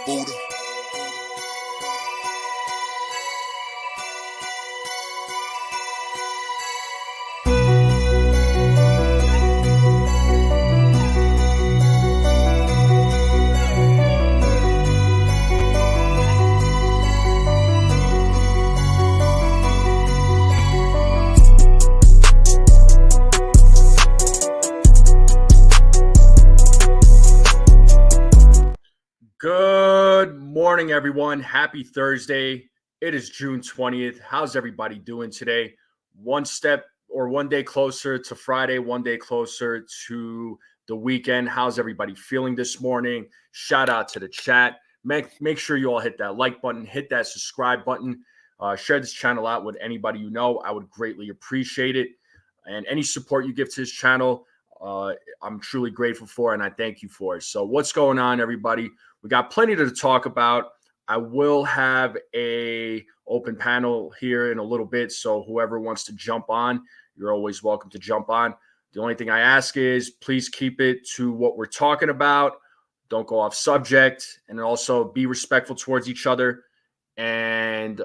Buddha. Good morning, everyone. Happy Thursday. It is June 20th. How's everybody doing today? One step or one day closer to Friday, one day closer to the weekend. How's everybody feeling this morning? Shout out to the chat. Make sure you all hit that like button, hit that subscribe button, share this channel out with anybody you know. I would greatly appreciate it. And any support you give to this channel, I'm truly grateful for, and I thank you for it. So what's going on, everybody? We got plenty to talk about. I will have a open panel here in a little bit, so whoever wants to jump on, you're always welcome to jump on. The only thing I ask is please keep it to what we're talking about. Don't go off subject, and also be respectful towards each other, and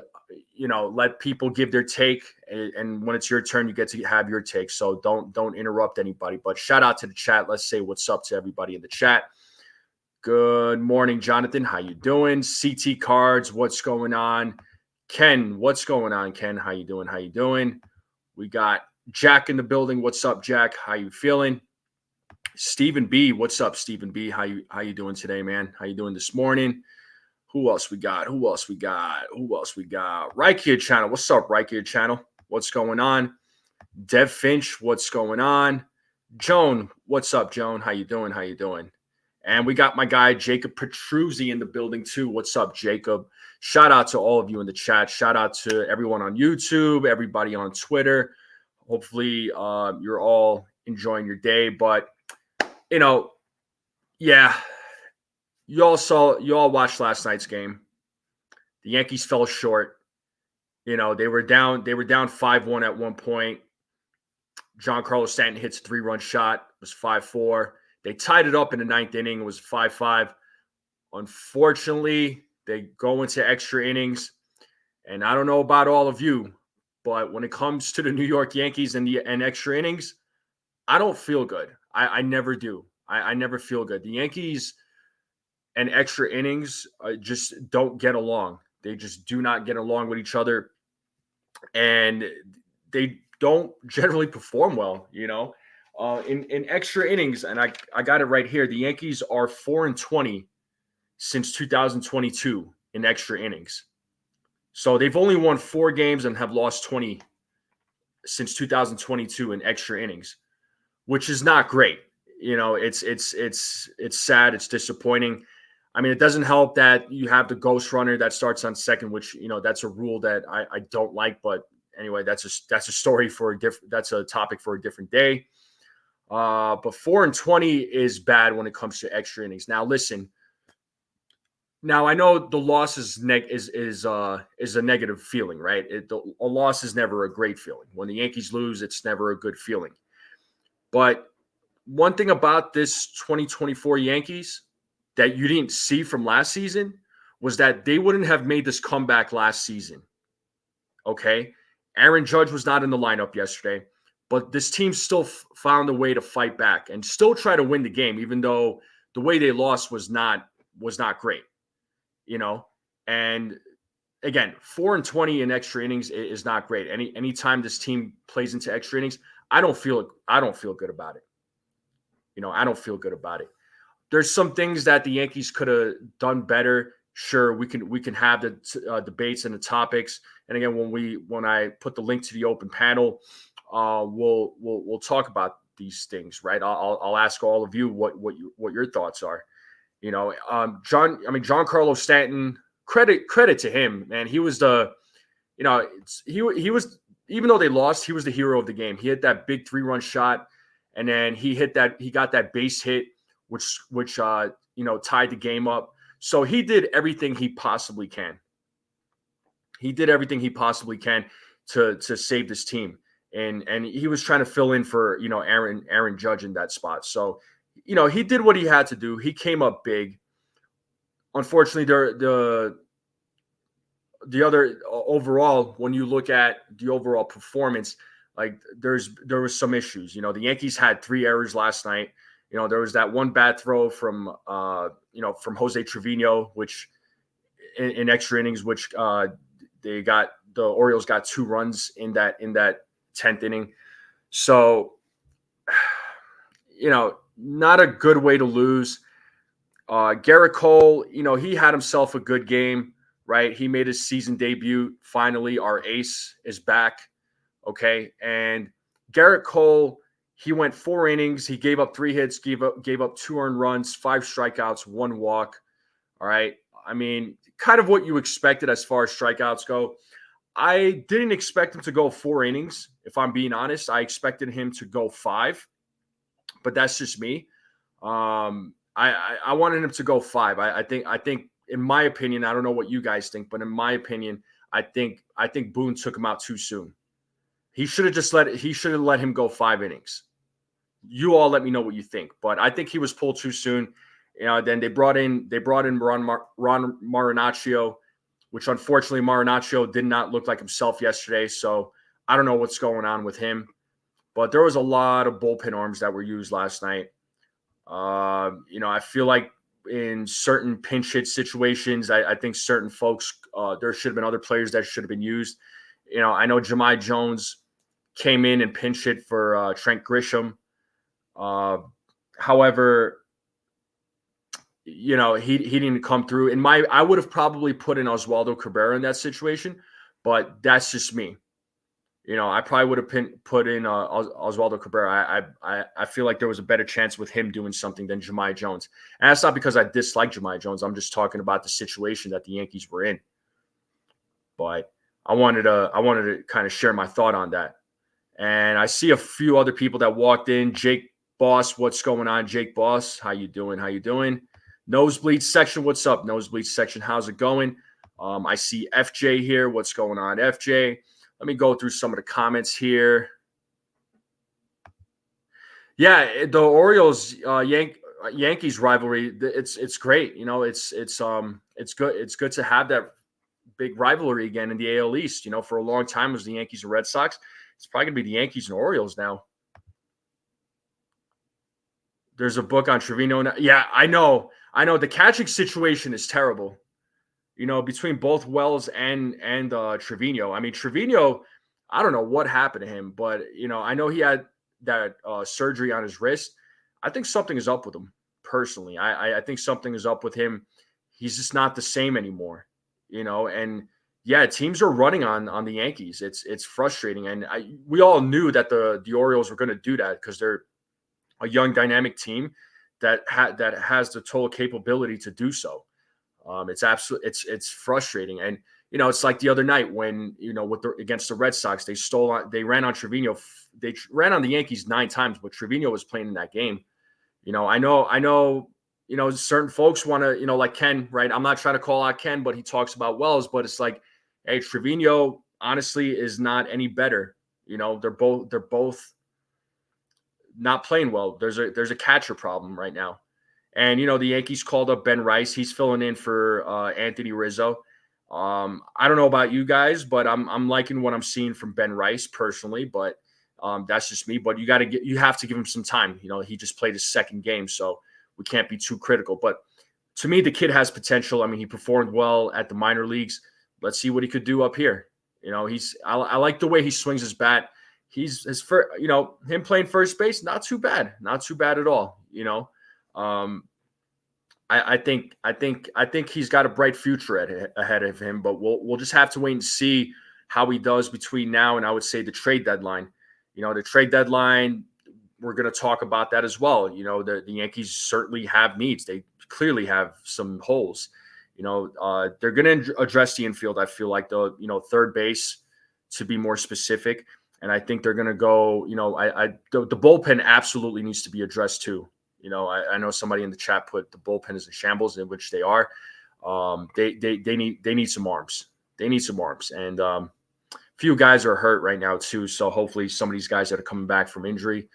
let people give their take. And when it's your turn, you get to have your take. So don't interrupt anybody. But shout out to the chat. Let's say what's up to everybody in the chat. Good morning, Jonathan. How you doing? CT Cards, what's going on? Ken, what's going on? Ken, how you doing? How you doing? We got Jack in the building. What's up, Jack? How you feeling? Stephen B, what's up, Stephen B? How you doing today, man? How you doing this morning? Who else we got? Reikia Channel. What's up, Reikia Channel? What's going on? Dev Finch, what's going on? Joan, what's up, Joan? How you doing? And we got my guy, Jacob Petruzzi, in the building, too. What's up, Jacob? Shout out to all of you in the chat. Shout out to everyone on YouTube, everybody on Twitter. Hopefully, you're all enjoying your day. But, yeah, you all watched last night's game. The Yankees fell short. They were down 5-1 at one point. Giancarlo Stanton hits a 3-run shot. It was 5-4. They tied it up in the ninth inning. It was 5-5. Unfortunately, they go into extra innings. And I don't know about all of you, but when it comes to the New York Yankees and extra innings, I don't feel good. I never do. I never feel good. The Yankees and extra innings just don't get along. They just do not get along with each other. And they don't generally perform well, in extra innings, and I got it right here. The Yankees are 4-20 since 2022 in extra innings. So they've only won 4 games and have lost 20 since 2022 in extra innings, which is not great. It's sad. It's disappointing. I mean, it doesn't help that you have the ghost runner that starts on second, which that's a rule that I don't like. But anyway, that's a story for that's a topic for a different day. But 4-20 is bad when it comes to extra innings. Now, listen. Now I know the loss is a negative feeling, right? A loss is never a great feeling. When the Yankees lose, it's never a good feeling. But one thing about this 2024 Yankees that you didn't see from last season was that they wouldn't have made this comeback last season. Okay, Aaron Judge was not in the lineup yesterday. But this team still found a way to fight back and still try to win the game, even though the way they lost was not great, And again, 4-20 in extra innings is not great. Anytime this team plays into extra innings, I don't feel good about it. I don't feel good about it. There's some things that the Yankees could have done better. Sure, we can have the debates and the topics. And again, when I put the link to the open panel. We'll talk about these things, right? I'll ask all of you what your thoughts are. Giancarlo Stanton, credit to him, man. He was he was, even though they lost, he was the hero of the game. He hit that big 3-run shot, and then he got that base hit, which tied the game up. So he did everything he possibly can. To save this team. And he was trying to fill in for, Aaron Judge in that spot. So, he did what he had to do. He came up big. unfortunately, the other overall, when you look at the overall performance, like there was some issues. The Yankees had 3 errors last night. There was that one bad throw from from Jose Trevino, which in extra innings, which the Orioles got 2 runs in that 10th inning. So not a good way to lose. Gerrit Cole, he had himself a good game, right? He made his season debut. Finally, our ace is back. Okay. And Gerrit Cole, he went 4 innings. He gave up 3 hits, gave up 2 earned runs, 5 strikeouts, 1 walk. All right. I mean, kind of what you expected as far as strikeouts go. I didn't expect him to go 4 innings, if I'm being honest. I expected him to go 5, but that's just me. I wanted him to go 5. I think in my opinion, I don't know what you guys think, but in my opinion, I think Boone took him out too soon. He should have let him go 5 innings. You all let me know what you think, but I think he was pulled too soon. Then they brought in Ron Marinaccio, which unfortunately Marinaccio did not look like himself yesterday. So I don't know what's going on with him, but there was a lot of bullpen arms that were used last night. I feel like in certain pinch hit situations, I think certain folks, there should have been other players that should have been used. I know Jahmai Jones came in and pinch hit for Trent Grisham. However, he didn't come through. I would have probably put in Oswaldo Cabrera in that situation, but that's just me. I probably would have put in Oswaldo Cabrera. I feel like there was a better chance with him doing something than Jahmai Jones. And that's not because I dislike Jahmai Jones. I'm just talking about the situation that the Yankees were in. But I wanted to kind of share my thought on that. And I see a few other people that walked in. Jake Boss, what's going on? Jake Boss, how you doing? Nosebleed section, what's up? Nosebleed section, how's it going? I see FJ here. What's going on, FJ? Let me go through some of the comments here. Yeah, the Orioles Yankees rivalry, it's great. It's good. It's good to have that big rivalry again in the AL East. For a long time it was the Yankees and Red Sox. It's probably gonna be the Yankees and Orioles now. There's a book on Trevino. Yeah, I know. The catching situation is terrible. Between both Wells and Trevino. I mean, Trevino, I don't know what happened to him, but I know he had that surgery on his wrist. I think something is up with him personally. I think something is up with him. He's just not the same anymore. And yeah, teams are running on the Yankees. It's frustrating, and we all knew that the Orioles were going to do that because they're a young, dynamic team that has the total capability to do so. It's frustrating, and it's like the other night when against the Red Sox, they ran on Trevino. They ran on the Yankees 9 times, but Trevino was playing in that game. I know. Certain folks want to, like Ken, right? I'm not trying to call out Ken, but he talks about Wells, but it's like, hey, Trevino honestly is not any better. They're both not playing well. There's a catcher problem right now. And, the Yankees called up Ben Rice. He's filling in for Anthony Rizzo. I don't know about you guys, but I'm liking what I'm seeing from Ben Rice personally, but that's just me. But you have to give him some time. He just played his second game, so we can't be too critical. But to me, the kid has potential. I mean, he performed well at the minor leagues. Let's see what he could do up here. I like the way he swings his bat. Him playing first base, not too bad at all. I think he's got a bright future ahead of him, but we'll just have to wait and see how he does between now and I would say the trade deadline. The trade deadline, we're going to talk about that as well. The Yankees certainly have needs. They clearly have some holes. They're going to address the infield. I feel like third base to be more specific. And I think they're going to go, the bullpen absolutely needs to be addressed too. I know somebody in the chat put the bullpen is in shambles, in which they are. They need some arms. They need some arms. And a few guys are hurt right now too. So hopefully some of these guys that are coming back from injury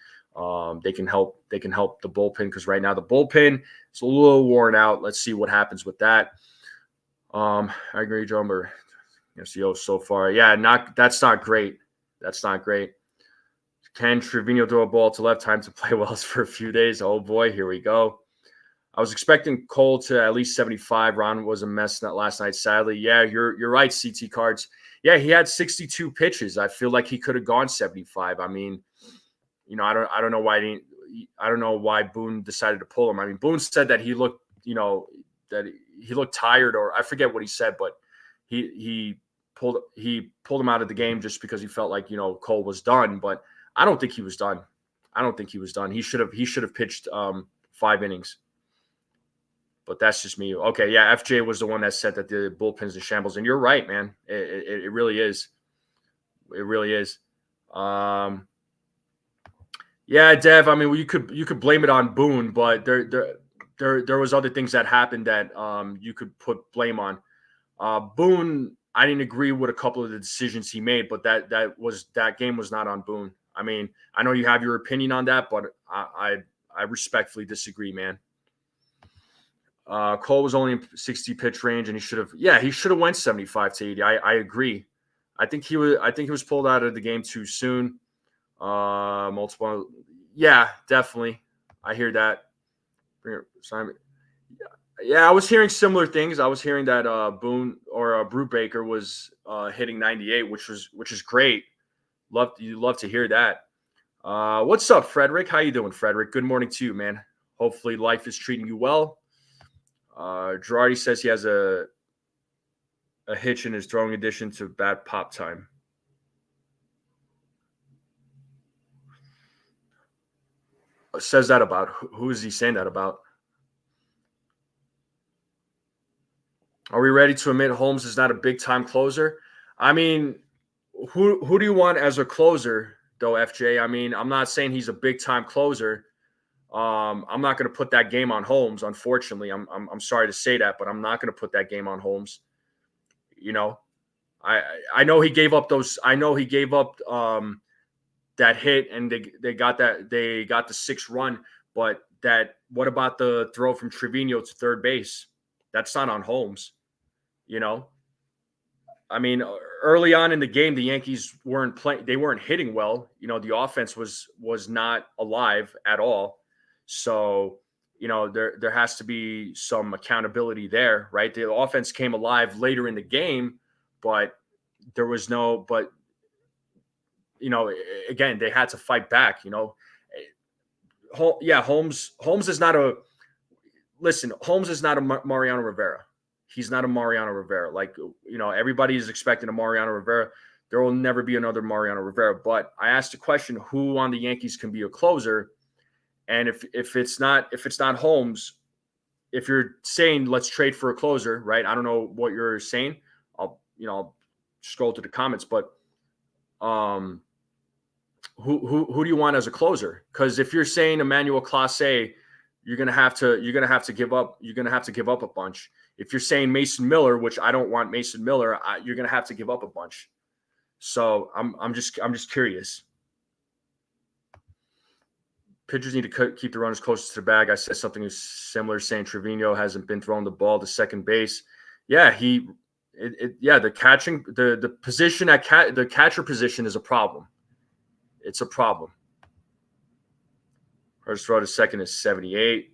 They can help. They can help the bullpen because right now the bullpen is a little worn out. Let's see what happens with that. I agree, Joba. So far, yeah, that's not great. That's not great. Can Trevino throw a ball to left time to play Wells for a few days? Oh boy, here we go. I was expecting Cole to at least 75. Ron was a mess last night, sadly. Yeah, you're right, CT Cards. Yeah, he had 62 pitches. I feel like he could have gone 75. I mean, I don't know why Boone decided to pull him. I mean, Boone said that he looked, that he looked tired, or I forget what he said, but he pulled him out of the game just because he felt like Cole was done. But I don't think he was done. He should have pitched 5 innings. But that's just me. Okay, yeah, FJ was the one that said that the bullpen's in shambles, and you're right, man. It really is. It really is. Yeah, Dev. I mean, you could blame it on Boone, but there was other things that happened that you could put blame on. Boone, I didn't agree with a couple of the decisions he made, but that game was not on Boone. I mean, I know you have your opinion on that, but I respectfully disagree, man. Cole was only in 60 pitch range, and he should have went 75 to 80. I agree. I think he was pulled out of the game too soon. Multiple, yeah, definitely. I hear that. Simon. Yeah, I was hearing similar things. I was hearing that Boone or Brubaker was hitting 98, which is great. You love to hear that. What's up, Frederick? How you doing, Frederick? Good morning to you, man. Hopefully life is treating you well. Girardi says he has a hitch in his throwing addition to bad pop time. Says that about? Who is he saying that about? Are we ready to admit Holmes is not a big time closer? I mean, who do you want as a closer though, FJ? I mean, I'm not saying he's a big time closer. I'm not going to put that game on Holmes. Unfortunately, I'm sorry to say that, but I'm not going to put that game on Holmes. I know he gave up those. I know he gave up that hit, and they got the 6th run. But what about the throw from Trevino to third base? That's not on Holmes. I mean, early on in the game, the Yankees weren't playing. They weren't hitting well. The offense was not alive at all. So, there has to be some accountability there, right? The offense came alive later in the game, but there was no, but, again, they had to fight back, Holmes is not Holmes is not a Mariano Rivera. He's not a Mariano Rivera. Like, everybody is expecting a Mariano Rivera. There will never be another Mariano Rivera. But I asked the question, who on the Yankees can be a closer? And if it's not Holmes, if you're saying let's trade for a closer, right? I don't know what you're saying. I'll scroll to the comments, but who do you want as a closer? Because if you're saying Emmanuel Clase, you're gonna have to give up a bunch. If you're saying Mason Miller, which I don't want Mason Miller, you're gonna have to give up a bunch. So I'm just curious. Pitchers need to keep the runners closest to the bag. I said something similar, saying Trevino hasn't been throwing the ball to second base. Yeah, the catching, the position the catcher position is a problem. It's a problem. First throw to second is 78.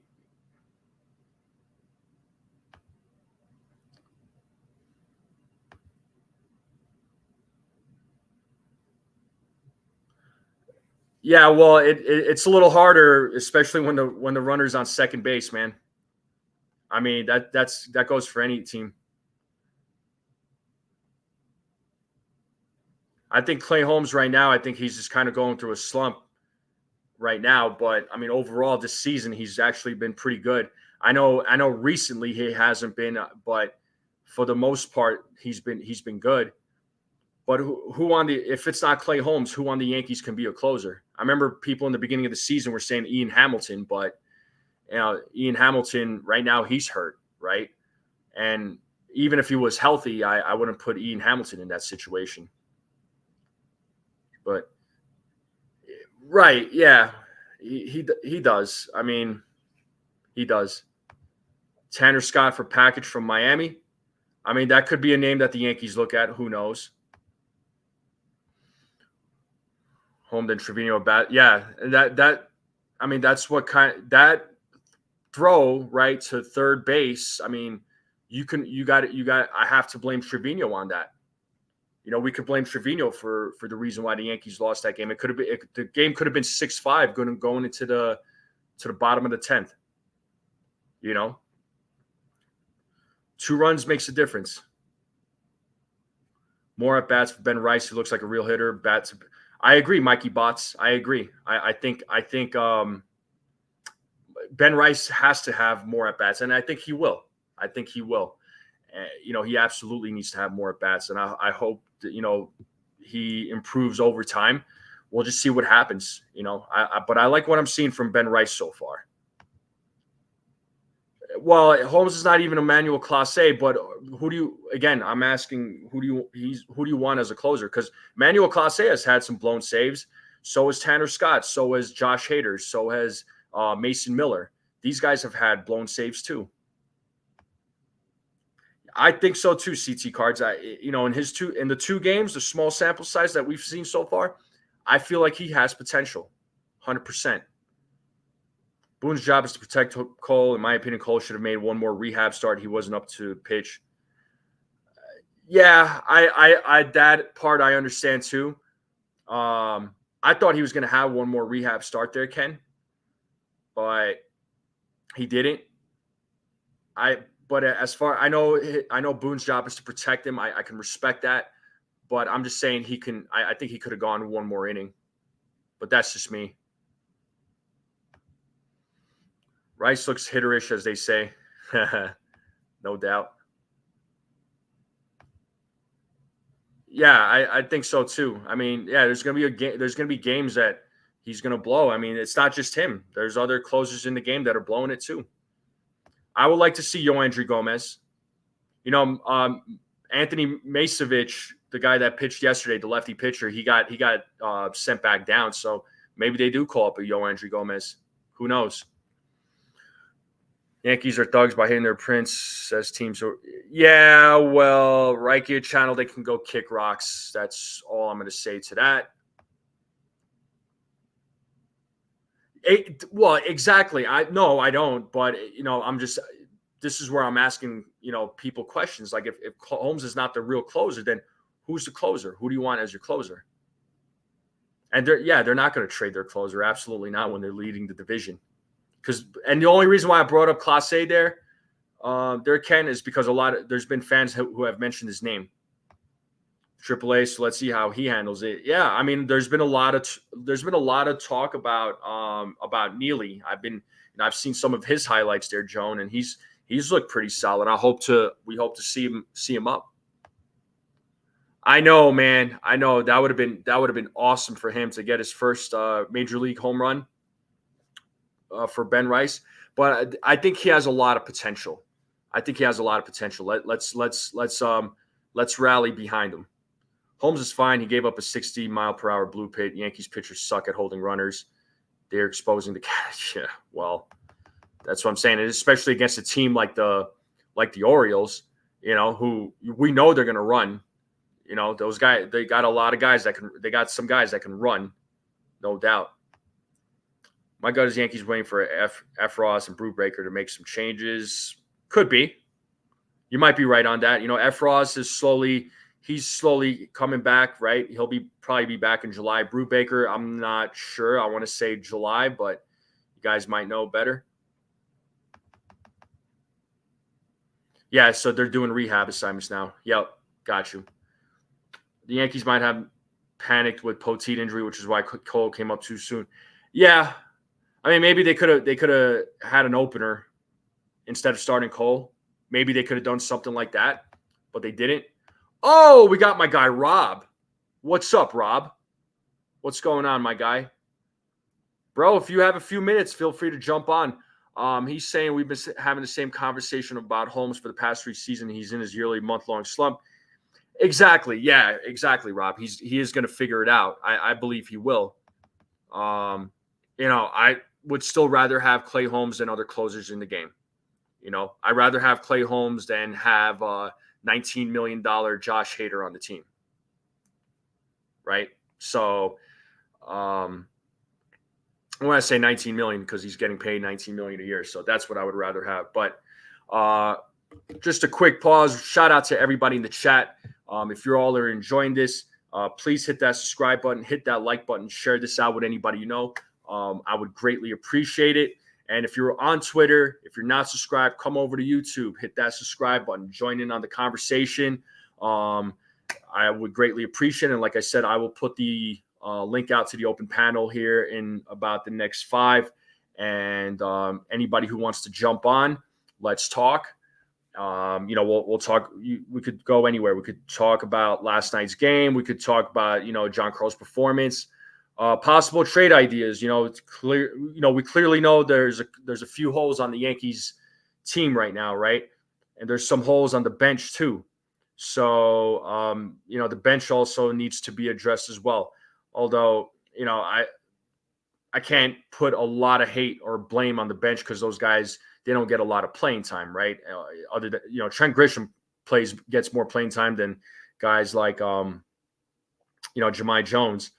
Yeah, well, it's a little harder, especially when the runner's on second base, man. I mean, that goes for any team. I think Clay Holmes right now, I think he's just kind of going through a slump right now. But I mean, overall this season, he's actually been pretty good. I know recently he hasn't been, but for the most part, he's been good. But if it's not Clay Holmes, who on the Yankees can be a closer? I remember people in the beginning of the season were saying Ian Hamilton, but Ian Hamilton right now he's hurt, right? And even if he was healthy, I wouldn't put Ian Hamilton in that situation. But right, yeah. he does. I mean, he does. Tanner Scott for package from Miami. I mean, that could be a name that the Yankees look at. Who knows? Home then Trevino bat. Yeah, that. I mean, that's what that throw right to third base. I mean, you got it. I have to blame Trevino on that. We could blame Trevino for the reason why the Yankees lost that game. It could have been the game could have been 6-5 going into the bottom of the 10th. 2 runs makes a difference. More at bats for Ben Rice, who looks like a real hitter. I agree, Mikey Botts. I agree. I think Ben Rice has to have more at bats, and I think he will. He absolutely needs to have more at bats, and I hope that he improves over time. We'll just see what happens. But I like what I'm seeing from Ben Rice so far. Well, Holmes is not even Emmanuel Clase, but I'm asking who do you want as a closer? Because Emmanuel Clase has had some blown saves. So has Tanner Scott. So has Josh Hader. So has Mason Miller. These guys have had blown saves too. I think so too, CT Cards. In the 2 games, the small sample size that we've seen so far, I feel like he has potential, 100%. Boone's job is to protect Cole. In my opinion, Cole should have made one more rehab start. He wasn't up to pitch. Yeah, I that part I understand too. I thought he was going to have one more rehab start there, Ken, but he didn't. But as far I know Boone's job is to protect him. I can respect that, but I'm just saying he can. I think he could have gone one more inning, but that's just me. Rice looks hitterish, as they say. No doubt. Yeah, I think so too. I mean, yeah, there's gonna be games that he's gonna blow. I mean, it's not just him. There's other closers in the game that are blowing it too. I would like to see Yoandry Gomez. Anthony Masevich, the guy that pitched yesterday, the lefty pitcher, he got sent back down. So maybe they do call up a Yoandry Gomez. Who knows? Yankees are thugs by hitting their prince, says teams. Yeah, well, right gear channel, they can go kick rocks. That's all I'm going to say to that. Well, exactly. I don't. But, I'm just – this is where I'm asking, people questions. Like if Holmes is not the real closer, then who's the closer? Who do you want as your closer? And they're not going to trade their closer. Absolutely not when they're leading the division. And the only reason why I brought up Clase there, Ken, is because there's been fans who have mentioned his name. AAA, so let's see how he handles it. Yeah, I mean, there's been a lot of talk about Neely. I've seen some of his highlights there, Joan, and he's looked pretty solid. We hope to see him up. I know, man. I know that would have been awesome for him to get his first major league home run. For Ben Rice, but I think he has a lot of potential. Let's rally behind him. Holmes is fine. He gave up a 60-mile-per-hour blue pit. Yankees pitchers suck at holding runners. They're exposing the catch. Yeah, well, that's what I'm saying. And especially against a team like the Orioles, who we know they're going to run. Those guys. They got a lot of guys they got some guys that can run, no doubt. My gut is Yankees waiting for F. Ross and Brubaker to make some changes. Could be. You might be right on that. F. Ross is slowly coming back, right? He'll probably be back in July. Brubaker, I'm not sure. I want to say July, but you guys might know better. Yeah, so they're doing rehab assignments now. Yep, got you. The Yankees might have panicked with Poteet injury, which is why Cole came up too soon. Yeah. I mean, maybe they could have had an opener instead of starting Cole. Maybe they could have done something like that, but they didn't. Oh, we got my guy, Rob. What's up, Rob? What's going on, my guy? Bro, if you have a few minutes, feel free to jump on. He's saying we've been having the same conversation about Holmes for the past 3 seasons. He's in his yearly month-long slump. Exactly. Yeah, exactly, Rob. He is going to figure it out. I believe he will. I would still rather have Clay Holmes than other closers in the game. I'd rather have Clay Holmes than have $19 million Josh Hader on the team. Right. So when I say 19 million, because he's getting paid 19 million a year. So that's what I would rather have. But just a quick pause. Shout out to everybody in the chat. If you're all are enjoying this, please hit that subscribe button, hit that like button, share this out with anybody you know. I would greatly appreciate it. And if you're on Twitter, if you're not subscribed, come over to YouTube, hit that subscribe button, join in on the conversation. I would greatly appreciate it. And like I said, I will put the link out to the open panel here in about the next 5. And anybody who wants to jump on, let's talk. We'll talk. We could go anywhere. We could talk about last night's game. We could talk about, Giancarlo's performance. Possible trade ideas. It's clear. We clearly know there's a few holes on the Yankees team right now, right? And there's some holes on the bench too. So the bench also needs to be addressed as well. Although I can't put a lot of hate or blame on the bench because those guys, they don't get a lot of playing time, right? Other than Trent Grisham gets more playing time than guys like Jahmai Jones.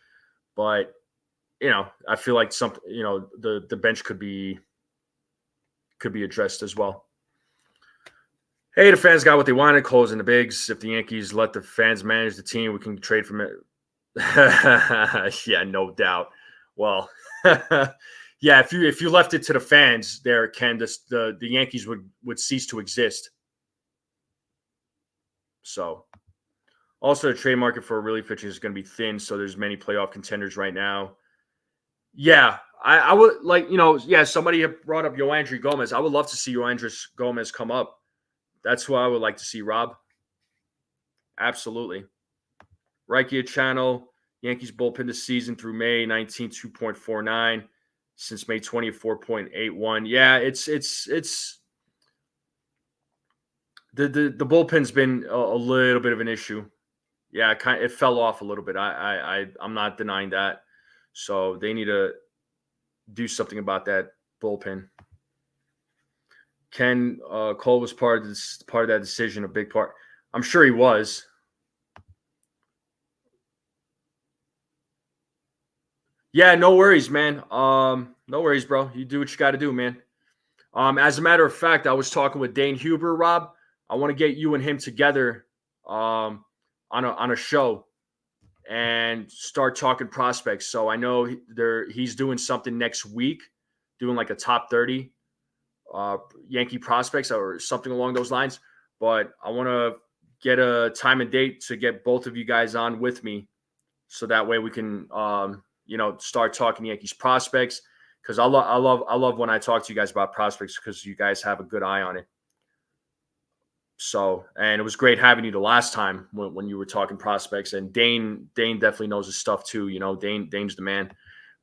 But, I feel like the bench could be addressed as well. Hey, the fans got what they wanted, Cole's in the bigs. If the Yankees let the fans manage the team, we can trade from it. Yeah, no doubt. Well, yeah, if you left it to the fans there, Ken, the Yankees would cease to exist. So also, the trade market for relief pitching is going to be thin, so there's many playoff contenders right now. Yeah, I would like, somebody brought up Yoandry Gomez. I would love to see Yoandry Gomez come up. That's who I would like to see, Rob. Absolutely. Reikia channel, Yankees bullpen this season through May 19, 2.49. Since May 20, 4.81. Yeah, it's the bullpen's been a little bit of an issue. Yeah, it fell off a little bit. I'm not denying that. So they need to do something about that bullpen. Ken Cole was part of that decision, a big part. I'm sure he was. Yeah, no worries, man. No worries, bro. You do what you got to do, man. As a matter of fact, I was talking with Dane Huber, Rob. I want to get you and him together on a show and start talking prospects. So I know he's doing something next week, doing like a top 30 Yankee prospects or something along those lines. But I want to get a time and date to get both of you guys on with me, so that way we can start talking Yankees prospects. Because I love when I talk to you guys about prospects, because you guys have a good eye on it. So, and it was great having you the last time when you were talking prospects. And Dane definitely knows his stuff too. Dane's the man.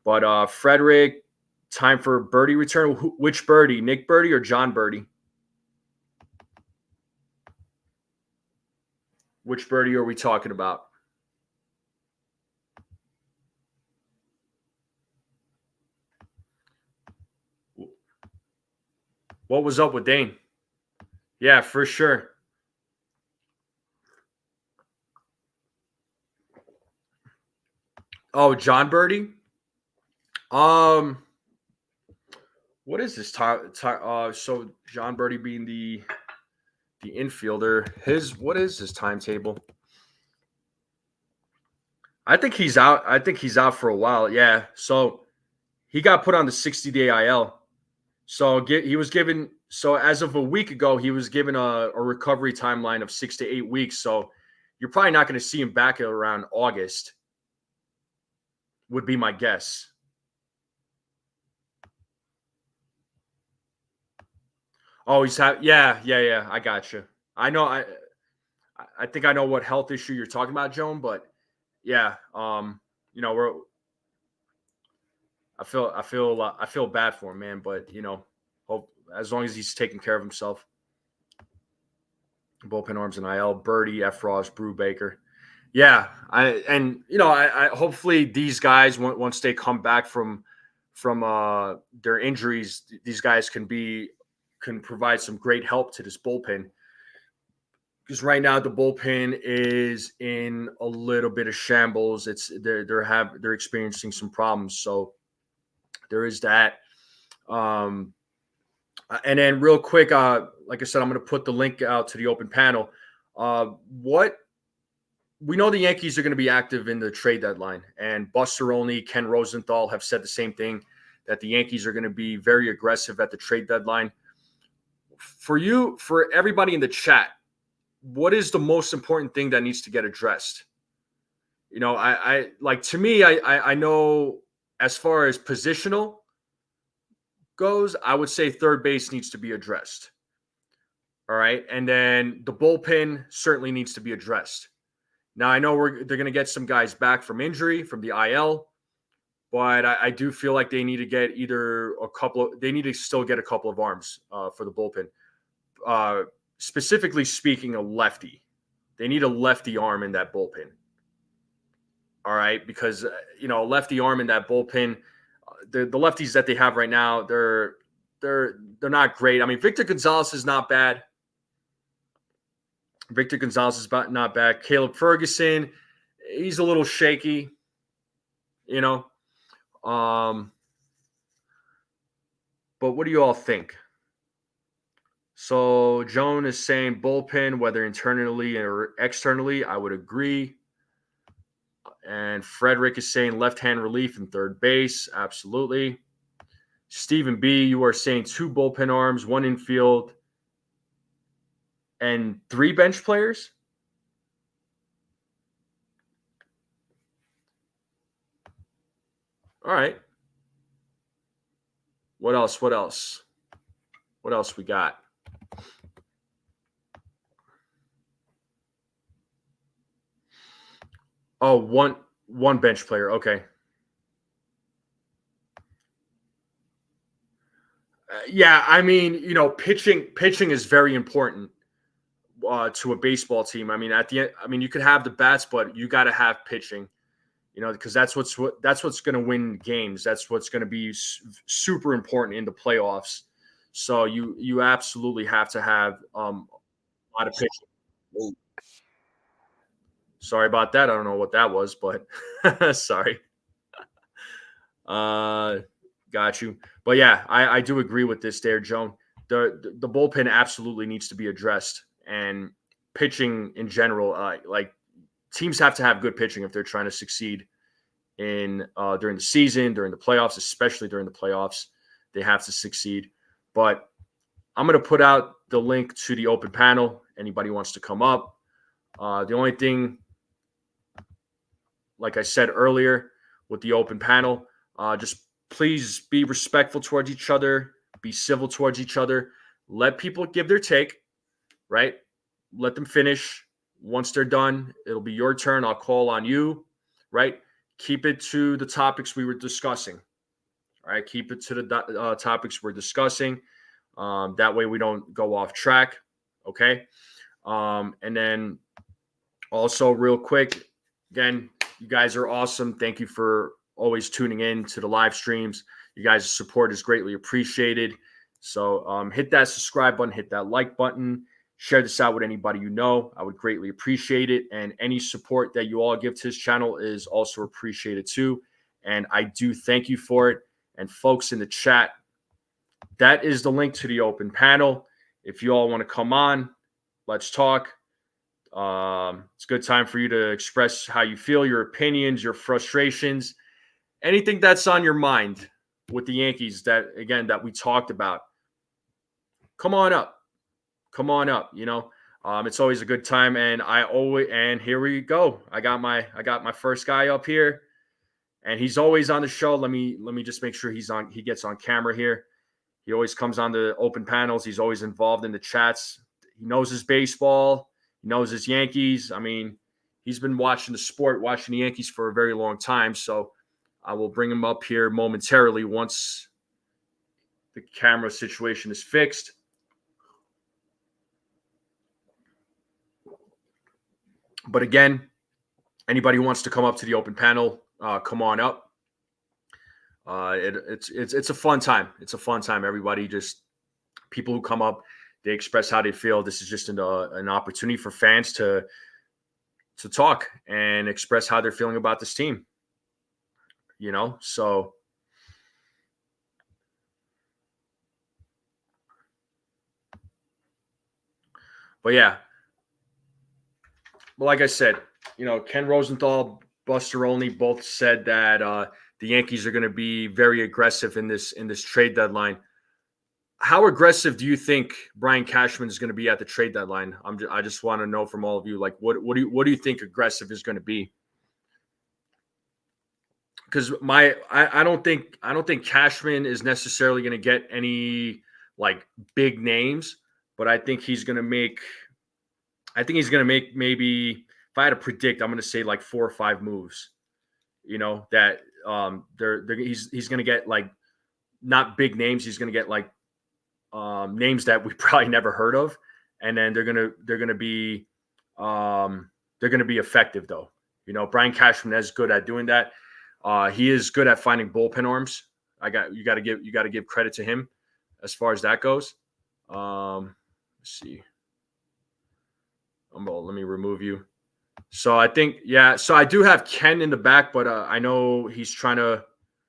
But Frederick, time for Birdie return. Which Birdie? Nick Birdie or John Birdie? Which Birdie are we talking about? What was up with Dane? Yeah, for sure. Oh, John Birdie? What is this time? So John Birdie being the infielder, what is his timetable? I think he's out. I think he's out for a while. Yeah. So he got put on the 60-day IL. So he was given. So as of a week ago, he was given a recovery timeline of 6 to 8 weeks. So you're probably not going to see him back around August, would be my guess. Oh, yeah. I got you. I know. I think I know what health issue you're talking about, Joan. But yeah, I feel bad for him, man. But hope as long as he's taking care of himself. Bullpen arms and IL, Birdie, Efros, Brubaker. Yeah, I hopefully these guys, once they come back from from their injuries, these guys can provide some great help to this bullpen. Because right now the bullpen is in a little bit of shambles. They're experiencing some problems, so there is that. Um, and then real quick, like I said, I'm going to put the link out to the open panel. What we know, the Yankees are going to be active in the trade deadline, and Buster Olney, Ken Rosenthal have said the same thing, that the Yankees are going to be very aggressive at the trade deadline. For everybody in the chat, what is the most important thing that needs to get addressed? You know, I like, to me, I know as far as positional goes, I would say third base needs to be addressed. All right. And then the bullpen certainly needs to be addressed. Now, I know they're going to get some guys back from injury, from the IL, but I do feel like they need to get they need to still get a couple of arms for the bullpen. Specifically speaking, a lefty. They need a lefty arm in that bullpen. All right. Because, a lefty arm in that bullpen, the lefties that they have right now, they're not great. I mean, Victor Gonzalez is not bad. Not bad. Caleb Ferguson, he's a little shaky, But what do you all think? So Joan is saying bullpen, whether internally or externally. I would agree. And Frederick is saying left-hand relief and third base. Absolutely. Stephen B., you are saying 2 bullpen arms, 1 infield, and 3 bench players? All right. What else? What else we got? Oh, one bench player. Okay. Yeah, I mean, pitching is very important to a baseball team. I mean, at the end, you could have the bats, but you got to have pitching. Because that's what's going to win games. That's what's going to be super important in the playoffs. So you absolutely have to have a lot of pitching. Sorry about that. I don't know what that was, but sorry. Got you. But yeah, I do agree with this there, Joan. The bullpen absolutely needs to be addressed, and pitching in general, like teams have to have good pitching if they're trying to succeed in during the season, during the playoffs, especially during the playoffs. They have to succeed. But I'm going to put out the link to the open panel. Anybody wants to come up. The only thing, like I said earlier, with the open panel, just please be respectful towards each other, be civil towards each other. Let people give their take, right? Let them finish. Once they're done, it'll be your turn. I'll call on you, right? Keep it to the topics we were discussing. All right, keep it to the topics we're discussing. That way we don't go off track. Okay. And then also, real quick, again, you guys are awesome. Thank you for always tuning in to the live streams. You guys' support is greatly appreciated. So hit that subscribe button, hit that like button, share this out with anybody you know. I would greatly appreciate it. And any support that you all give to this channel is also appreciated too. And I do thank you for it. And folks in the chat, that is the link to the open panel. If you all want to come on, let's talk. It's a good time for you to express how you feel, your opinions, your frustrations, anything that's on your mind with the Yankees that we talked about. Come on up. It's always a good time. And here we go. I got my first guy up here, and he's always on the show. Let me just make sure he gets on camera here. He always comes on the open panels. He's always involved in the chats. He knows his baseball. He knows his Yankees. I mean, he's been watching the Yankees for a very long time. So I will bring him up here momentarily once the camera situation is fixed. But again, anybody who wants to come up to the open panel, come on up. It's a fun time. It's a fun time. Everybody, just people who come up, they express how they feel. This is just an opportunity for fans to talk and express how they're feeling about this team. So but yeah, well, like I said, Ken Rosenthal, Buster Olney both said that the Yankees are going to be very aggressive in this trade deadline. How aggressive do you think Brian Cashman is going to be at the trade deadline? I just want to know from all of you, like, what do you think aggressive is going to be? Because I don't think Cashman is necessarily going to get any like big names, but I think he's going to make maybe, if I had to predict, I'm going to say like 4 or 5 moves. That he's going to get like not big names. He's going to get like names that we probably never heard of, and then they're going to be effective though. Brian Cashman is good at doing that. He is good at finding bullpen arms. You got to give credit to him as far as that goes. Let's see. Let me remove you. So I think, yeah. So I do have Ken in the back, but I know he's trying to.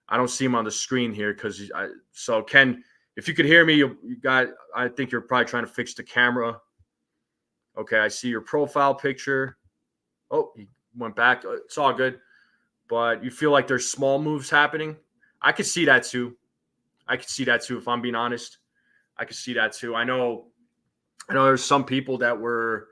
I don't see him on the screen here so Ken, if you could hear me, I think you're probably trying to fix the camera. Okay, I see your profile picture. Oh, he went back. It's all good. But you feel like there's small moves happening. I could see that too. If I'm being honest, I could see that too. I know there's some people that were,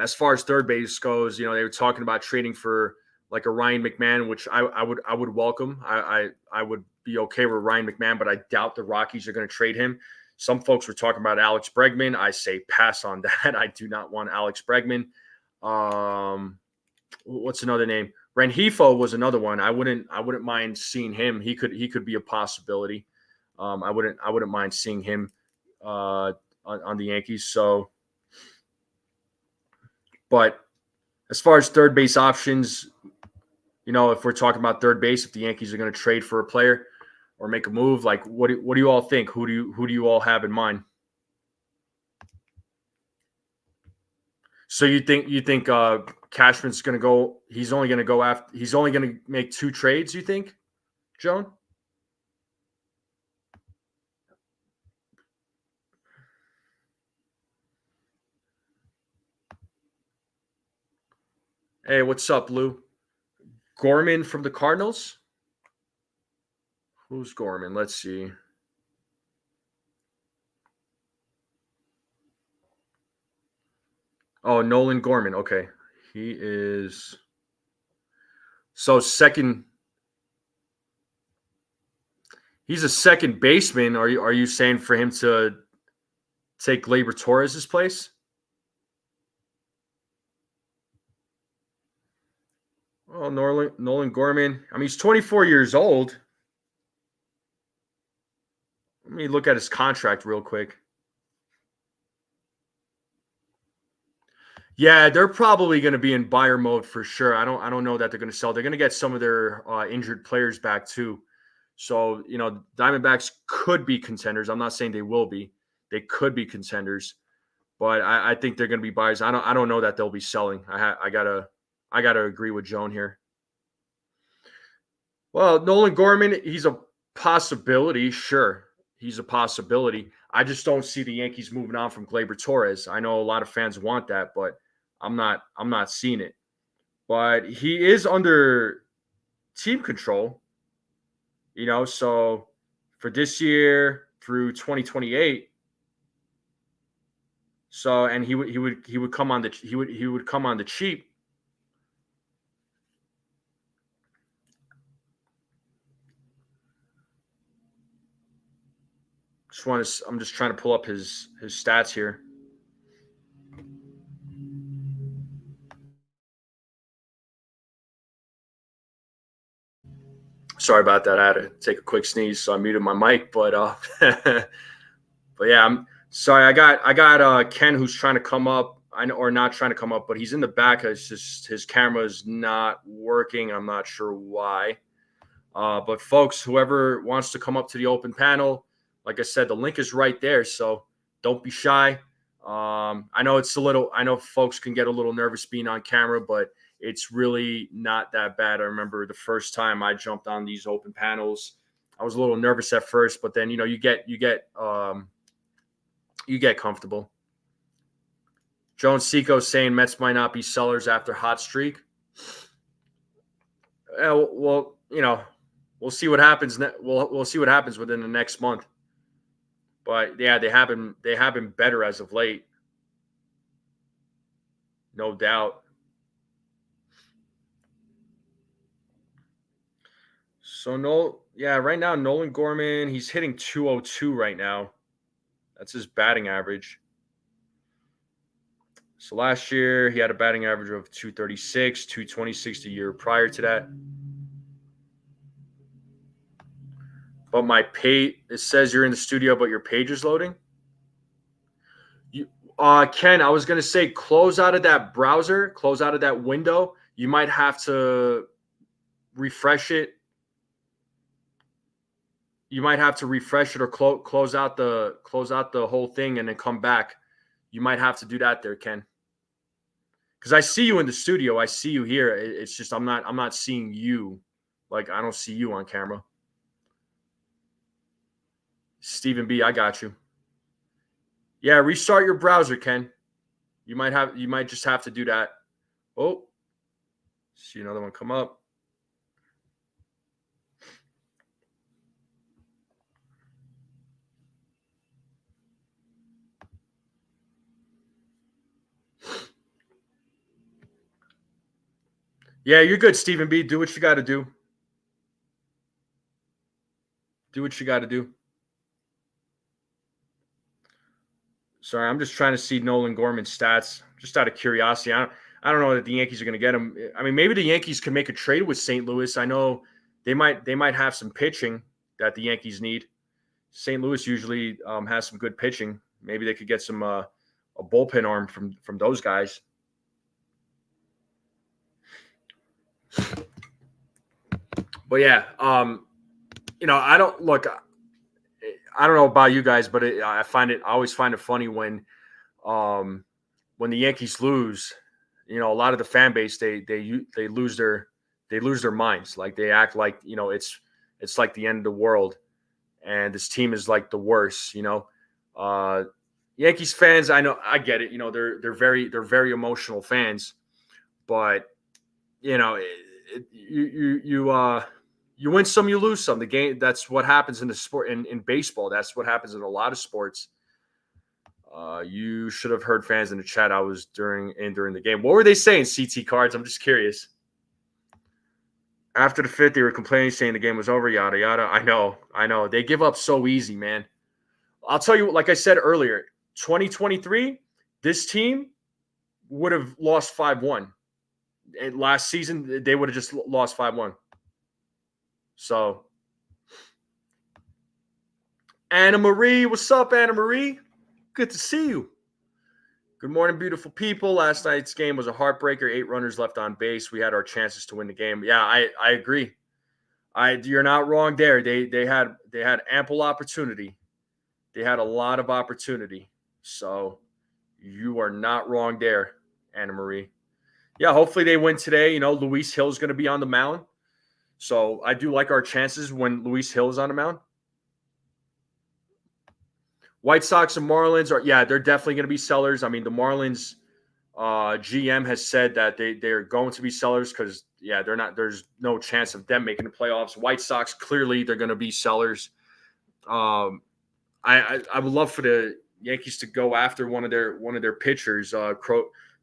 as far as third base goes, they were talking about trading for like a Ryan McMahon, which I would welcome. I would be okay with Ryan McMahon, but I doubt the Rockies are going to trade him. Some folks were talking about Alex Bregman. I say pass on that. I do not want Alex Bregman. What's another name? Rengifo was another one. I wouldn't mind seeing him. He could be a possibility. I wouldn't mind seeing him on the Yankees. So, but as far as third base options, if we're talking about third base, if the Yankees are going to trade for a player or make a move, like what do you all think? Who do you all have in mind? So you think Cashman's going to go? He's only going to make 2 trades. You think, Joan? Hey, what's up, Lou? Gorman from the Cardinals? Who's Gorman? Let's see. Oh, Nolan Gorman. Okay. He is second. He's a second baseman. Are you saying for him to take Gleyber Torres' place? Oh, Nolan Gorman. I mean, he's 24 years old. Let me look at his contract real quick. Yeah, they're probably going to be in buyer mode for sure. I don't know that they're going to sell. They're going to get some of their injured players back too. So, Diamondbacks could be contenders. I'm not saying they will be. They could be contenders, but I think they're going to be buyers. I don't know that they'll be selling. I gotta agree with Joan here. Well, Nolan Gorman, he's a possibility. Sure, he's a possibility. I just don't see the Yankees moving on from Gleyber Torres. I know a lot of fans want that, but I'm not seeing it. But he is under team control, so for this year through 2028. So, and he would come on the cheap. I'm just trying to pull up his stats here. Sorry about that. I had to take a quick sneeze, so I muted my mic. But but yeah, I'm sorry. I got Ken who's trying to come up. Or not trying to come up, but he's in the back. It's just his camera is not working. I'm not sure why. But folks, whoever wants to come up to the open panel, like I said, the link is right there. So don't be shy. I know I know folks can get a little nervous being on camera, but it's really not that bad. I remember the first time I jumped on these open panels, I was a little nervous at first, but then, you get comfortable. Jones Seco saying Mets might not be sellers after hot streak. Well, we'll see what happens. We'll see what happens within the next month. But yeah, they have been better as of late, no doubt. So right now Nolan Gorman, he's hitting 202 right now. That's his batting average. So last year he had a batting average of 236, 226 the year prior to that. But it says you're in the studio, but your page is loading. Ken, I was going to say, close out of that browser, close out of that window. You might have to refresh it. You might have to refresh it or close out the whole thing and then come back. You might have to do that there, Ken. Because I see you in the studio. I see you here. It's just I'm not seeing you. Like, I don't see you on camera. Stephen B, I got you. Yeah, restart your browser, Ken. You might just have to do that. Oh, see another one come up. Yeah, you're good, Stephen B. Do what you got to do. Do what you got to do. Sorry, I'm just trying to see Nolan Gorman's stats, just out of curiosity. I don't know that the Yankees are going to get him. I mean, maybe the Yankees can make a trade with St. Louis. I know they might have some pitching that the Yankees need. St. Louis usually has some good pitching. Maybe they could get some a bullpen arm from those guys. But yeah, I don't know about you guys, but I always find it funny when the Yankees lose. A lot of the fan base they lose their minds. Like, they act like it's like the end of the world, and this team is like the worst. Yankees fans, I get it. They're very emotional fans, but you win some, you lose some. The game, that's what happens in the sport. In baseball, that's what happens in a lot of sports. You should have heard fans in the chat. I was during the game. What were they saying, CT Cards? I'm just curious. After the fifth, they were complaining, saying the game was over, yada, yada. I know. They give up so easy, man. I'll tell you, like I said earlier, 2023, this team would have lost 5-1. Last season, they would have just lost 5-1. So, Anna Marie, what's up, Anna Marie? Good to see you. Good morning, beautiful people. Last night's game was a heartbreaker. 8 runners left on base. We had our chances to win the game. Yeah, I agree. You're not wrong there. They had ample opportunity. They had a lot of opportunity. So you are not wrong there, Anna Marie. Yeah, hopefully they win today. Luis Hill's going to be on the mound. So I do like our chances when Luis Hill is on the mound. White Sox and Marlins they're definitely going to be sellers. I mean, the Marlins GM has said that they're going to be sellers because, there's no chance of them making the playoffs. White Sox, clearly they're going to be sellers. I would love for the Yankees to go after one of their pitchers.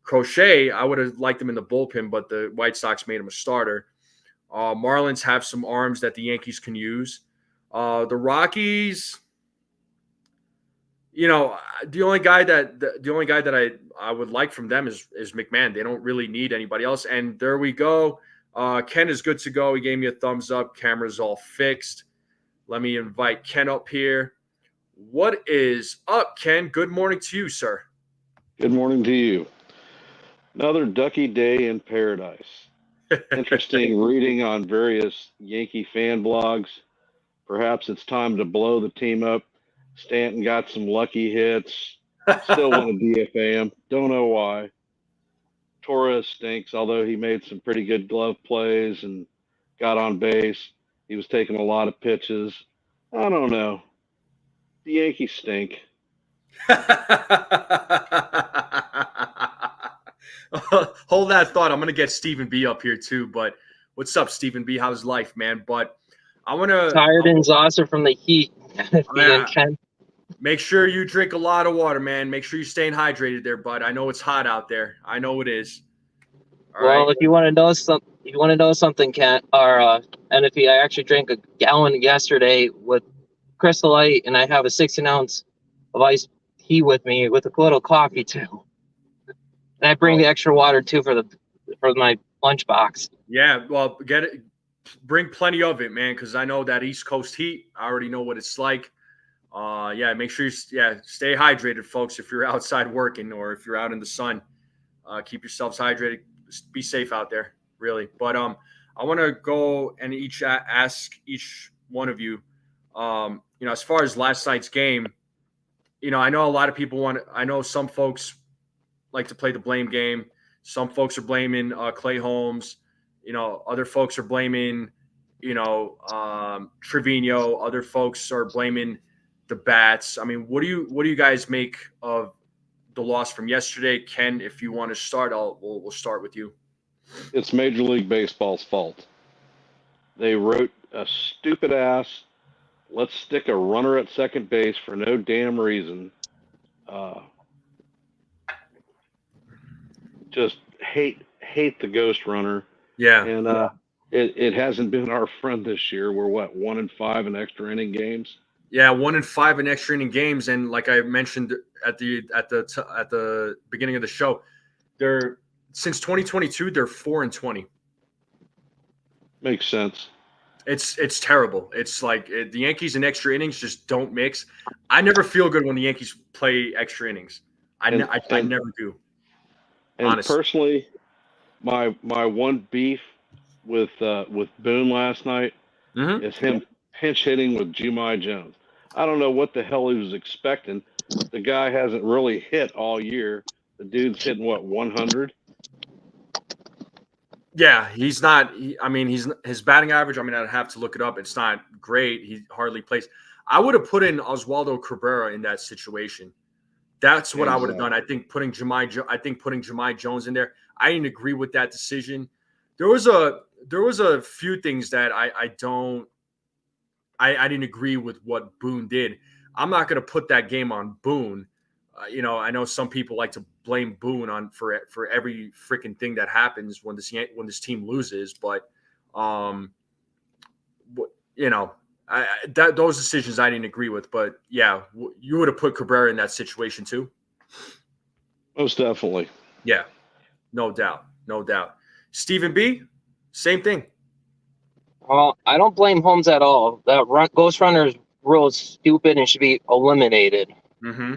Crochet, I would have liked him in the bullpen, but the White Sox made him a starter. Marlins have some arms that the Yankees can use. The Rockies, the only guy that I would like from them is McMahon. They don't really need anybody else. And there we go. Ken is good to go. He gave me a thumbs up. Camera's all fixed. Let me invite Ken up here. What is up, Ken? Good morning to you, sir. Good morning to you. Another ducky day in paradise. Interesting reading on various Yankee fan blogs. Perhaps it's time to blow the team up. Stanton got some lucky hits. Still want to DFA him. Don't know why. Torres stinks, although he made some pretty good glove plays and got on base. He was taking a lot of pitches. I don't know. The Yankees stink. Hold that thought. I'm gonna get Stephen B up here too. But what's up, Stephen B? How's life, man? But I wanna Tired and exhausted from the heat. Make sure you drink a lot of water, man. Make sure you're staying hydrated there, bud. I know it's hot out there. I know it is. All right. If you want to know something, Kent, and if I actually drank a gallon yesterday with Crystal Light, and I have a 16-ounce of iced tea with me with a little coffee too, and I bring the extra water too for my lunchbox. Yeah, well, get it. Bring plenty of it, man, because I know that East Coast heat. I already know what it's like. Make sure you stay hydrated, folks. If you're outside working or if you're out in the sun, keep yourselves hydrated. Be safe out there, really. But I want to go and ask each one of you, as far as last night's game, I know a lot of people I know some folks like to play the blame game. Some folks are blaming Clay Holmes. Other folks are blaming, Trevino. Other folks are blaming the bats. I mean, what do you guys make of the loss from yesterday? Ken, if you want to start, we'll start with you. It's Major League Baseball's fault. They wrote a stupid ass, let's stick a runner at second base for no damn reason. Just hate the ghost runner. Yeah. And it hasn't been our friend this year. We're 1-5 in extra inning games. Yeah, 1-5 in extra inning games, and like I mentioned at the beginning of the show, they're since 2022 they're 4-20. Makes sense. It's terrible. It's like the Yankees and extra innings just don't mix. I never feel good when the Yankees play extra innings. I never do. And honestly. Personally, my one beef with Boone last night is him pinch hitting with Jumai Jones. I don't know what the hell he was expecting. The guy hasn't really hit all year. The dude's hitting 100. Yeah, he's not. His batting average. I mean, I'd have to look it up. It's not great. He hardly plays. I would have put in Oswaldo Cabrera in that situation. That's what I would have done. I think putting Jumai Jones in there. I didn't agree with that decision. There was a few things that I didn't agree with what Boone did. I'm not going to put that game on Boone. I know some people like to blame Boone for every freaking thing that happens when this team loses, but those decisions I didn't agree with. But yeah, you would have put Cabrera in that situation too. Most definitely. Yeah, no doubt. Stephen B, same thing. Well, I don't blame Holmes at all. That ghost runner's rule is stupid and should be eliminated. Mm-hmm.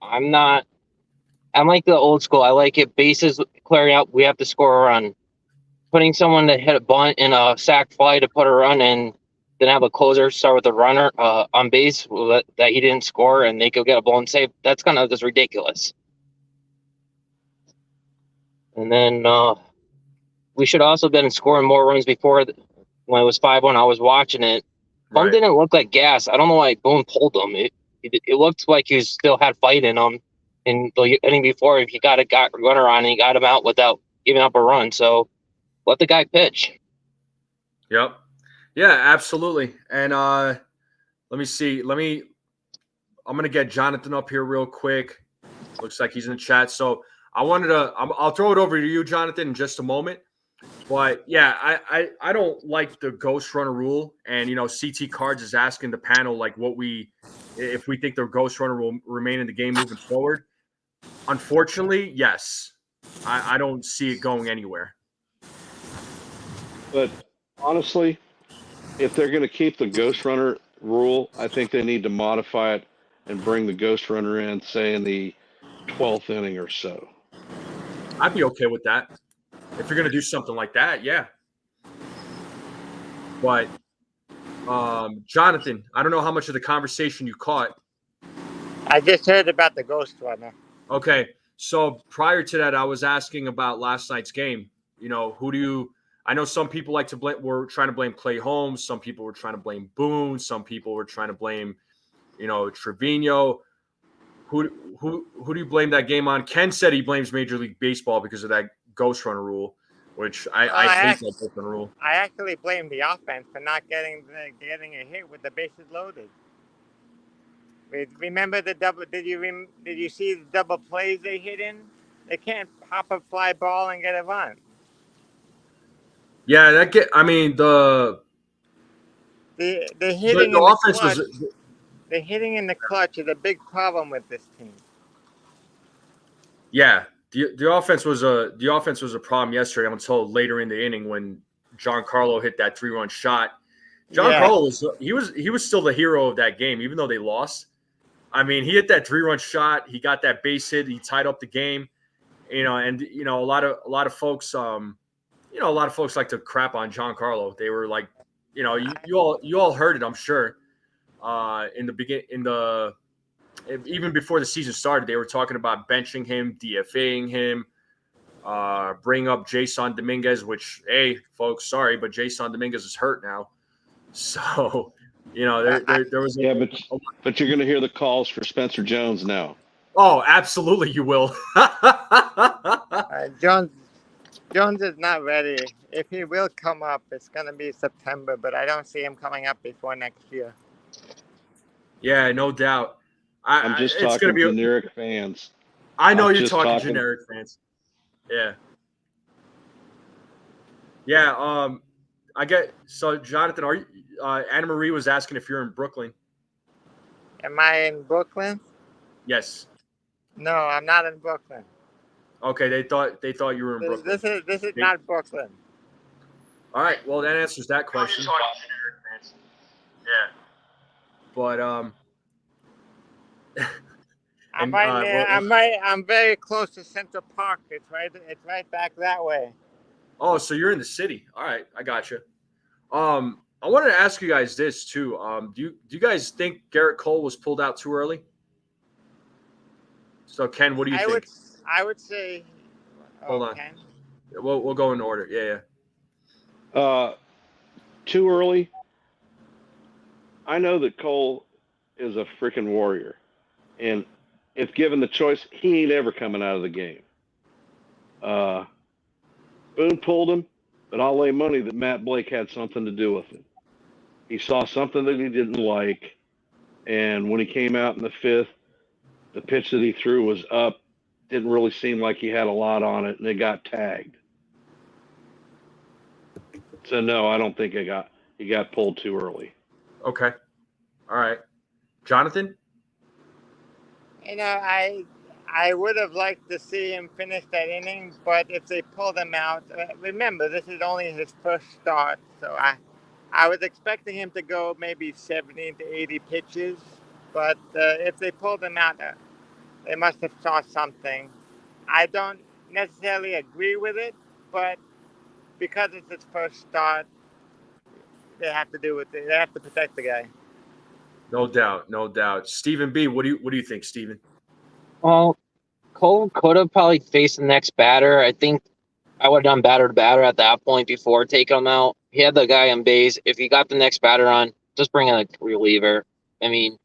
I'm like the old school. I like it. Bases clearing out. We have to score a run. Putting someone to hit a bunt in a sac fly to put a run in, then have a closer start with a runner on base that he didn't score and they could get a blown save. That's kind of just ridiculous. And then we should also have been scoring more runs before when it was 5-1. I was watching it. Boone didn't look like gas. I don't know why Boone pulled him. It looked like he still had fight in him. In the inning before, if you got a runner on and you got him out without giving up a run. So let the guy pitch. Yep. Yeah, absolutely. And let me see. I'm going to get Jonathan up here real quick. Looks like he's in the chat. So I'll throw it over to you, Jonathan, in just a moment. But yeah, I don't like the ghost runner rule. And, CT Cards is asking the panel, like, if we think the ghost runner will remain in the game moving forward. Unfortunately, yes. I don't see it going anywhere. But honestly, if they're going to keep the ghost runner rule, I think they need to modify it and bring the ghost runner in, say, in the 12th inning or so. I'd be okay with that. If you're going to do something like that, yeah. But Jonathan, I don't know how much of the conversation you caught. I just heard about the ghost runner. Okay, so prior to that, I was asking about last night's game. You know, who do you? I know some people like to blame. Were trying to blame Clay Holmes. Some people were trying to blame Boone. Some people were trying to blame, Trevino. Who do you blame that game on? Ken said he blames Major League Baseball because of that ghost runner rule, which I hate that ghost runner rule. I actually blame the offense for not getting a hit with the bases loaded. Remember the double? Did you see the double plays they hit in? They can't pop a fly ball and get a run. Yeah, the hitting the in the offense clutch. was. The hitting in the clutch is a big problem with this team. Yeah, the offense was a problem yesterday until later in the inning when Giancarlo hit that 3-run shot. Giancarlo was still the hero of that game, even though they lost. I mean, he hit that 3-run shot. He got that base hit. He tied up the game. And a lot of folks, like to crap on Giancarlo. They were like, you all heard it, I'm sure. Even before the season started, they were talking about benching him, DFAing him, bring up Jason Dominguez, which, hey, folks, sorry, but Jason Dominguez is hurt now. So, there was but you're going to hear the calls for Spencer Jones now. Oh, absolutely, you will. Jones is not ready. If he will come up, it's going to be September, but I don't see him coming up before next year. Yeah, no doubt. I'm just talking generic fans. I know you're talking generic fans. Yeah. Yeah. So Jonathan, are you? Anna Marie was asking if you're in Brooklyn. Am I in Brooklyn? Yes. No, I'm not in Brooklyn. Okay, they thought you were in Brooklyn. This is not Brooklyn. All right. Well, that answers that question. Yeah. But I'm very close to Central Park. It's right back that way. Oh, so you're in the city. All right, I got you. I wanted to ask you guys this too. Do you guys think Gerrit Cole was pulled out too early? So Ken, what do you think? I would say. Hold on. Ken? We'll go in order. Yeah. Too early. I know that Cole is a freaking warrior, and if given the choice, he ain't ever coming out of the game. Boone pulled him, but I'll lay money that Matt Blake had something to do with it. He saw something that he didn't like, and when he came out in the fifth, the pitch that he threw was up. Didn't really seem like he had a lot on it, and it got tagged. So no, I don't think he got pulled too early. Okay. All right. Jonathan? I would have liked to see him finish that inning, but if they pulled him out, remember, this is only his first start, so I was expecting him to go maybe 70 to 80 pitches, but if they pulled him out, they must have saw something. I don't necessarily agree with it, but because it's his first start, they have to do it. They have to protect the guy. No doubt. Stephen B., what do you think, Stephen? Well, Cole could have probably faced the next batter. I think I would have done batter to batter at that point before taking him out. He had the guy on base. If he got the next batter on, just bring in a reliever. I mean,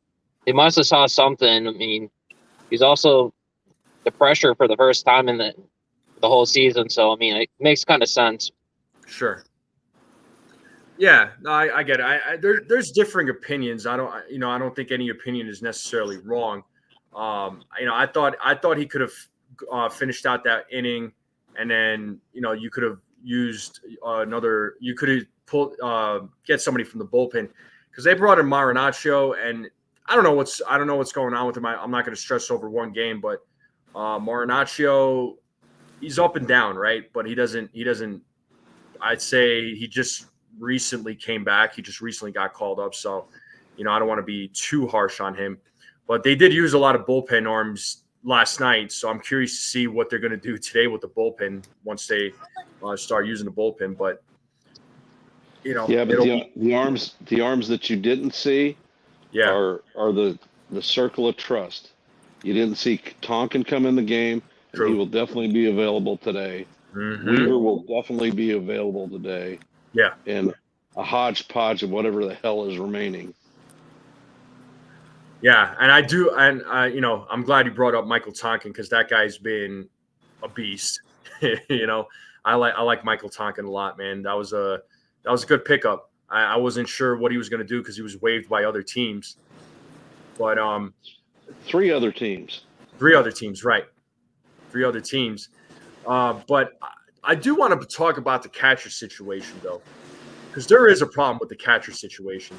they must have saw something. I mean, he's also the pressure for the first time in the whole season. So, I mean, it makes kind of sense. Sure. Yeah, no, I get it. There's differing opinions. I don't think any opinion is necessarily wrong. I thought he could have finished out that inning, and then you could have used another. You could have pulled get somebody from the bullpen because they brought in Marinaccio, and I don't know what's going on with him. I'm not going to stress over one game, but Marinaccio, he's up and down, right? But he doesn't. I'd say he just recently came back. He just recently got called up, so I don't want to be too harsh on him. But they did use a lot of bullpen arms last night, so I'm curious to see what they're going to do today with the bullpen once they start using the bullpen. But Yeah, but the arms that you didn't see are the circle of trust. You didn't see Tonkin come in the game, and he will definitely be available today. Mm-hmm. Weaver will definitely be available today. Yeah. And a hodgepodge of whatever the hell is remaining. Yeah, and I do, and I'm glad you brought up Michael Tonkin because that guy's been a beast. I like Michael Tonkin a lot, man. That was a good pickup. I wasn't sure what he was going to do because he was waived by other teams, but 3 other teams. 3 other teams, right? 3 other teams. But I do want to talk about the catcher situation though, because there is a problem with the catcher situation.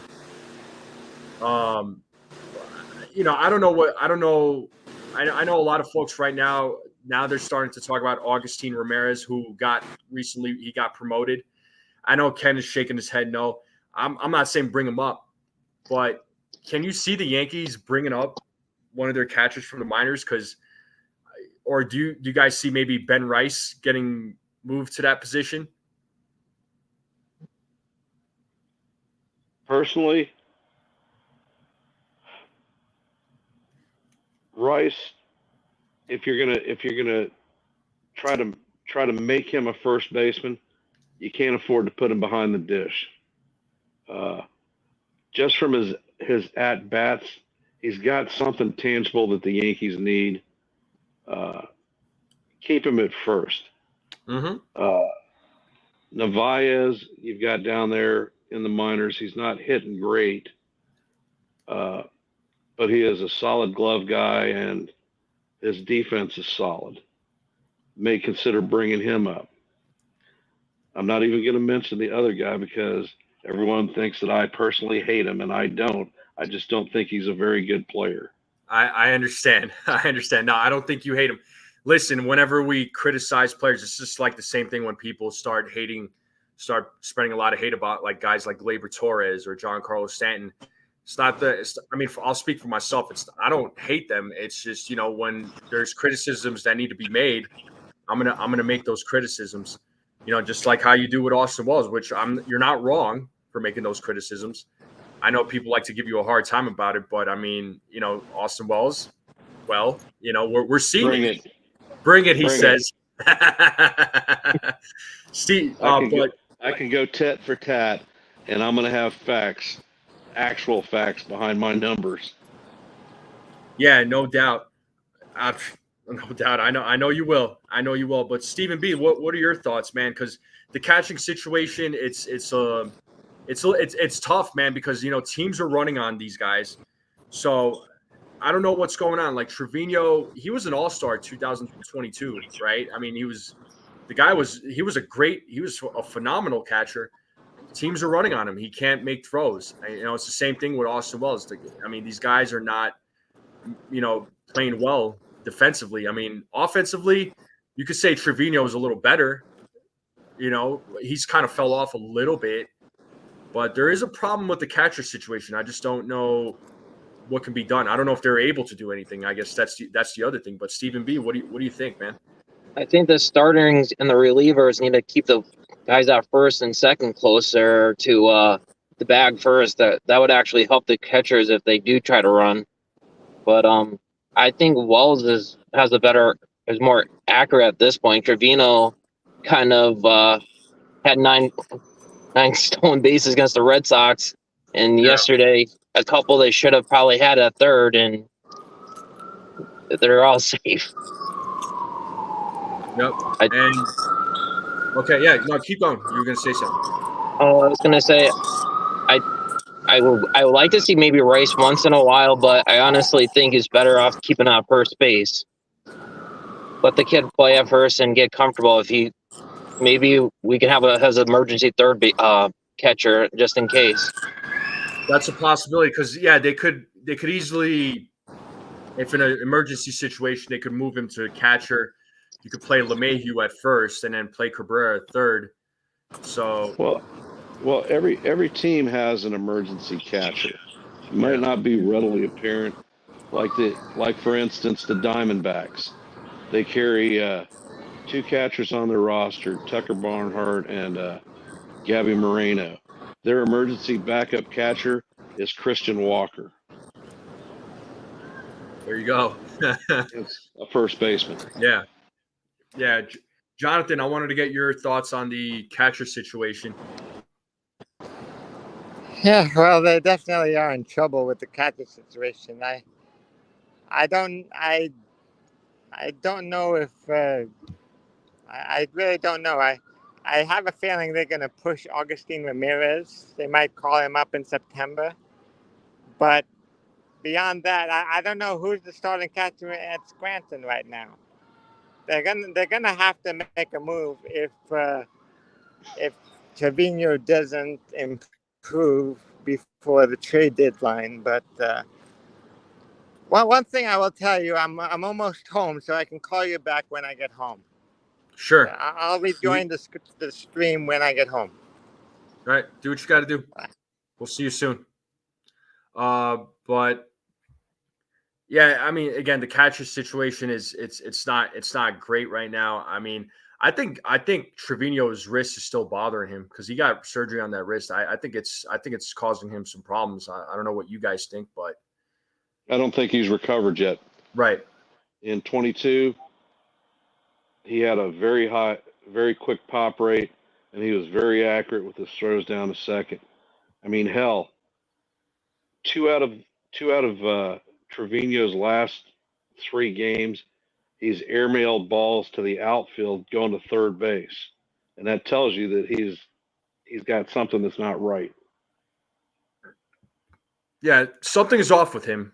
I don't know. I know a lot of folks right now they're starting to talk about Augustin Ramirez, who got promoted. I know Ken is shaking his head no. I'm not saying bring him up, but can you see the Yankees bringing up one of their catchers from the minors? Or do you guys see maybe Ben Rice getting moved to that position? Personally, Rice, if you're gonna try to make him a first baseman, you can't afford to put him behind the dish. Just from his at bats, he's got something tangible that the Yankees need. Keep him at first. Mm-hmm. Narvaez, you've got down there in the minors. He's not hitting great, but he is a solid glove guy, and his defense is solid. May consider bringing him up. I'm not even going to mention the other guy because everyone thinks that I personally hate him, and I don't. I just don't think he's a very good player. I understand. I understand. No, I don't think you hate him. Listen, whenever we criticize players, it's just like the same thing when people start spreading a lot of hate about like guys like Gleyber Torres or Giancarlo Stanton. I'll speak for myself. I don't hate them. It's just, when there's criticisms that need to be made, I'm gonna make those criticisms. Just like how you do with Austin Wells, which you're not wrong for making those criticisms. I know people like to give you a hard time about it, but Austin Wells, well, we're seeing it. Bring it, he says. Steve, I can go tit for tat, and I'm going to have facts, actual facts behind my numbers. Yeah, no doubt. No doubt. I know you will. But Stephen B, what are your thoughts, man? Because the catching situation, it's tough, man, because teams are running on these guys. So I don't know what's going on. Like Trevino, he was an all-star 2022, right? I mean, he was a phenomenal catcher. Teams are running on him. He can't make throws. It's the same thing with Austin Wells. These guys are not, playing well defensively. Offensively, you could say Trevino is a little better. He's kind of fell off a little bit, but there is a problem with the catcher situation. I just don't know what can be done. I don't know if they're able to do anything. I guess that's the other thing. But Stephen B, what do you think, man? I think the starters and the relievers need to keep the guys at first and second closer to the bag first. That would actually help the catchers if they do try to run. But I think Wells is more accurate at this point. Trevino kind of had nine stolen bases against the Red Sox, and yesterday a couple they should have probably had at third, and they're all safe. Yep. Okay, yeah, no, keep going. You were gonna say something. I was gonna say I would like to see maybe Rice once in a while, but I honestly think he's better off keeping out first base. Let the kid play at first and get comfortable. Maybe we can have as an emergency third catcher just in case. That's a possibility because they could easily, if in an emergency situation, they could move him to catcher. You could play LeMahieu at first and then play Cabrera at third. So well, every team has an emergency catcher. It might not be readily apparent, like for instance the Diamondbacks. They carry 2 catchers on their roster, Tucker Barnhart and Gabby Moreno. Their emergency backup catcher is Christian Walker. There you go. It's a first baseman. Yeah. Yeah. Jonathan, I wanted to get your thoughts on the catcher situation. Yeah, well, they definitely are in trouble with the catcher situation. I don't know if I really don't know. I have a feeling they're going to push Augustine Ramirez. They might call him up in September, but beyond that, I don't know who's the starting catcher at Scranton right now. They're gonna have to make a move if Trevino doesn't improve before the trade deadline. But one thing I will tell you, I'm almost home, so I can call you back when I get home. Sure. I'll rejoin the stream when I get home. All right. Do what you got to do. We'll see you soon. But yeah, I mean, again, the catcher situation is it's not great right now. I mean, I think Trevino's wrist is still bothering him because he got surgery on that wrist. I think it's causing him some problems. I don't know what you guys think, but I don't think he's recovered yet. Right. In 22, he had a very quick pop rate, and he was very accurate with his throws down to second. I mean, hell, two out of Trevino's last 3 games, he's airmailed balls to the outfield going to third base, and that tells you that he's got something that's not right. Yeah, something is off with him.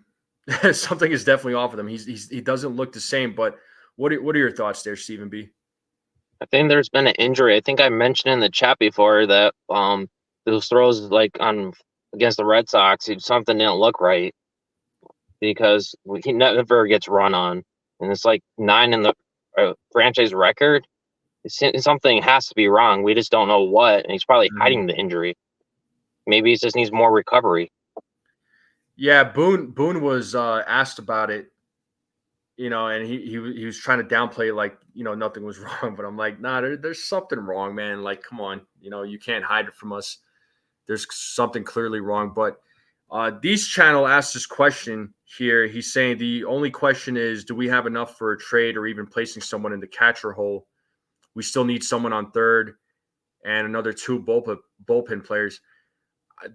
Something is definitely off with him. He doesn't look the same. But what are your thoughts there, Stephen B? I think there's been an injury. I think I mentioned in the chat before that those throws like on against the Red Sox, something didn't look right because he never gets run on, and it's like 9 in the franchise record. Something has to be wrong. We just don't know what, and he's probably hiding the injury. Maybe he just needs more recovery. Yeah, Boone was asked about it, and he was trying to downplay like nothing was wrong, but I'm like, nah, there's something wrong, man. Like, come on, you can't hide it from us. There's something clearly wrong. But Dee's channel asked this question here. He's saying the only question is, do we have enough for a trade or even placing someone in the catcher hole? We still need someone on third and another 2 bullpen players.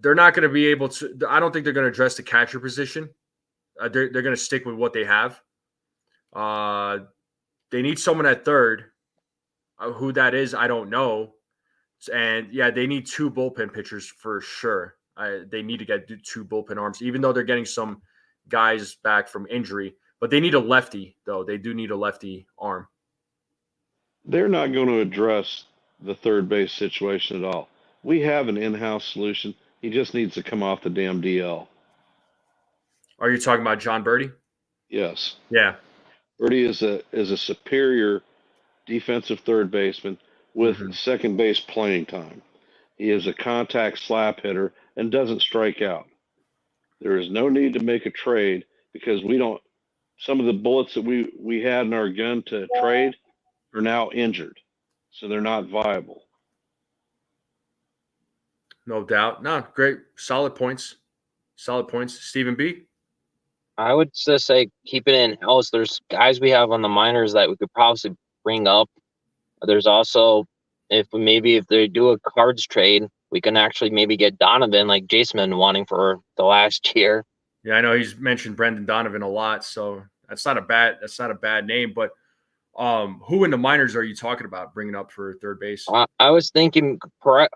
They're not going to be able to. I don't think they're going to address the catcher position. They're going to stick with what they have. They need someone at third. Who that is, I don't know. And yeah, they need 2 bullpen pitchers for sure. They need to get 2 bullpen arms, even though they're getting some guys back from injury. But they need a lefty, though. They do need a lefty arm. They're not going to address the third base situation at all. We have an in-house solution. He just needs to come off the damn DL. Are you talking about John Birdie? Yes. Yeah. Birdie is a superior defensive third baseman with second base playing time. He is a contact slap hitter and doesn't strike out. There is no need to make a trade because some of the bullets that we had in our gun to trade are now injured. So they're not viable. No doubt. No, great. Solid points. Stephen B? I would just say keep it in-house. There's guys we have on the minors that we could probably bring up. There's also, if they do a cards trade, we can actually maybe get Donovan like Jason been wanting for the last year. Yeah, I know he's mentioned Brendan Donovan a lot, so that's not a bad name. But who in the minors are you talking about bringing up for third base? I was thinking,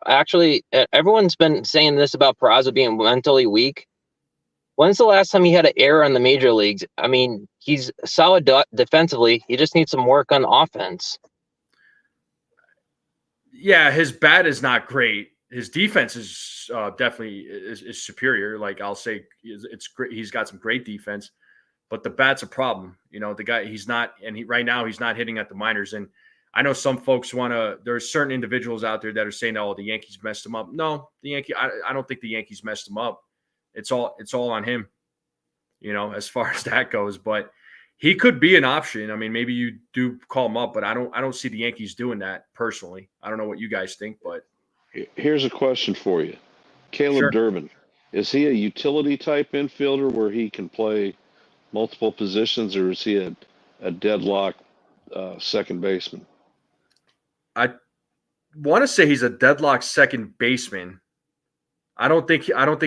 actually, everyone's been saying this about Peraza being mentally weak. When's the last time he had an error in the major leagues? I mean, he's solid defensively. He just needs some work on offense. Yeah, his bat is not great. His defense is definitely is superior. Like I'll say, it's great. He's got some great defense, but the bat's a problem. The guy right now he's not hitting at the minors. And I know some folks there's certain individuals out there that are saying, "Oh, the Yankees messed him up." No, I don't think the Yankees messed him up. It's all on him, as far as that goes. But he could be an option. I mean, maybe you do call him up, but I don't see the Yankees doing that personally. I don't know what you guys think, but here's a question for you. Caleb Sure. Durbin, is he a utility type infielder where he can play multiple positions, or is he a deadlock second baseman? I want to say he's a deadlock second baseman. I don't think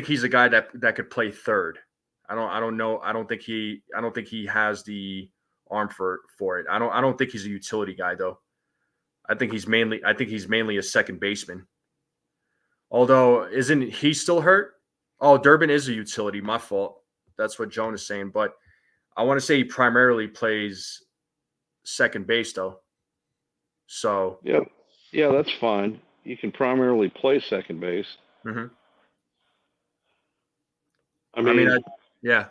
he's a guy that could play third. I don't know. I don't think he has the arm for it. I don't think he's a utility guy though. I think he's mainly a second baseman. Although isn't he still hurt? Oh, Durbin is a utility. My fault. That's what Joan is saying. But I want to say he primarily plays second base though. So yeah, that's fine. You can primarily play second base. Mm-hmm. I mean, yeah.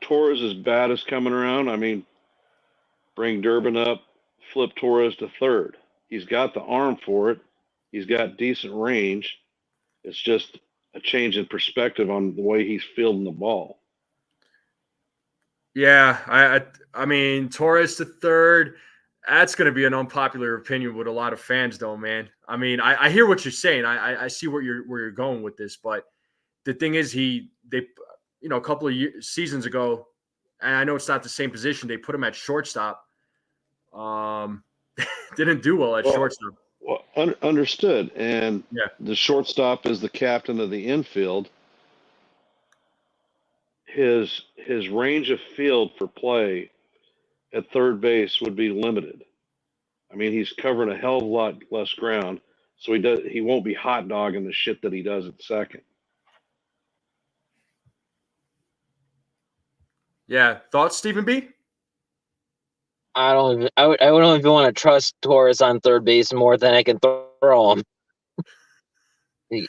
Torres' bat is coming around. I mean, bring Durbin up, flip Torres to third. He's got the arm for it. He's got decent range. It's just a change in perspective on the way he's fielding the ball. Yeah, I mean, Torres to third. That's going to be an unpopular opinion with a lot of fans, though, man. I mean, I hear what you're saying. I see where you're going with this, but the thing is, a couple of seasons ago, and I know it's not the same position. They put him at shortstop. Didn't do well at shortstop. Well, understood. And the shortstop is the captain of the infield. His range of field for play at third base would be limited. I mean, he's covering a hell of a lot less ground, so he won't be hot dogging the shit that he does at second. Yeah, thoughts, Stephen B? I don't even want to trust Torres on third base more than I can throw him.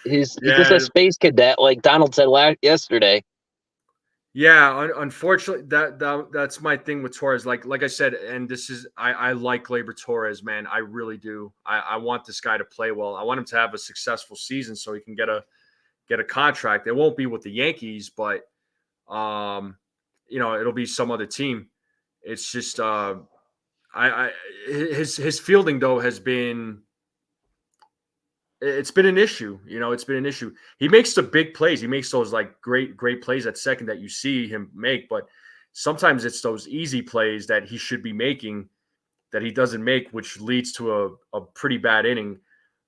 He's just a space cadet, like Donald said yesterday. Yeah, unfortunately, that's my thing with Torres. Like I said, and this is I like Gleyber Torres, man. I really do. I want this guy to play well. I want him to have a successful season so he can get a contract. It won't be with the Yankees, but it'll be some other team. It's just his fielding though has been. It's been an issue, it's been an issue. He makes the big plays. He makes those like great plays at second that you see him make, but sometimes it's those easy plays that he should be making that he doesn't make, which leads to a pretty bad inning.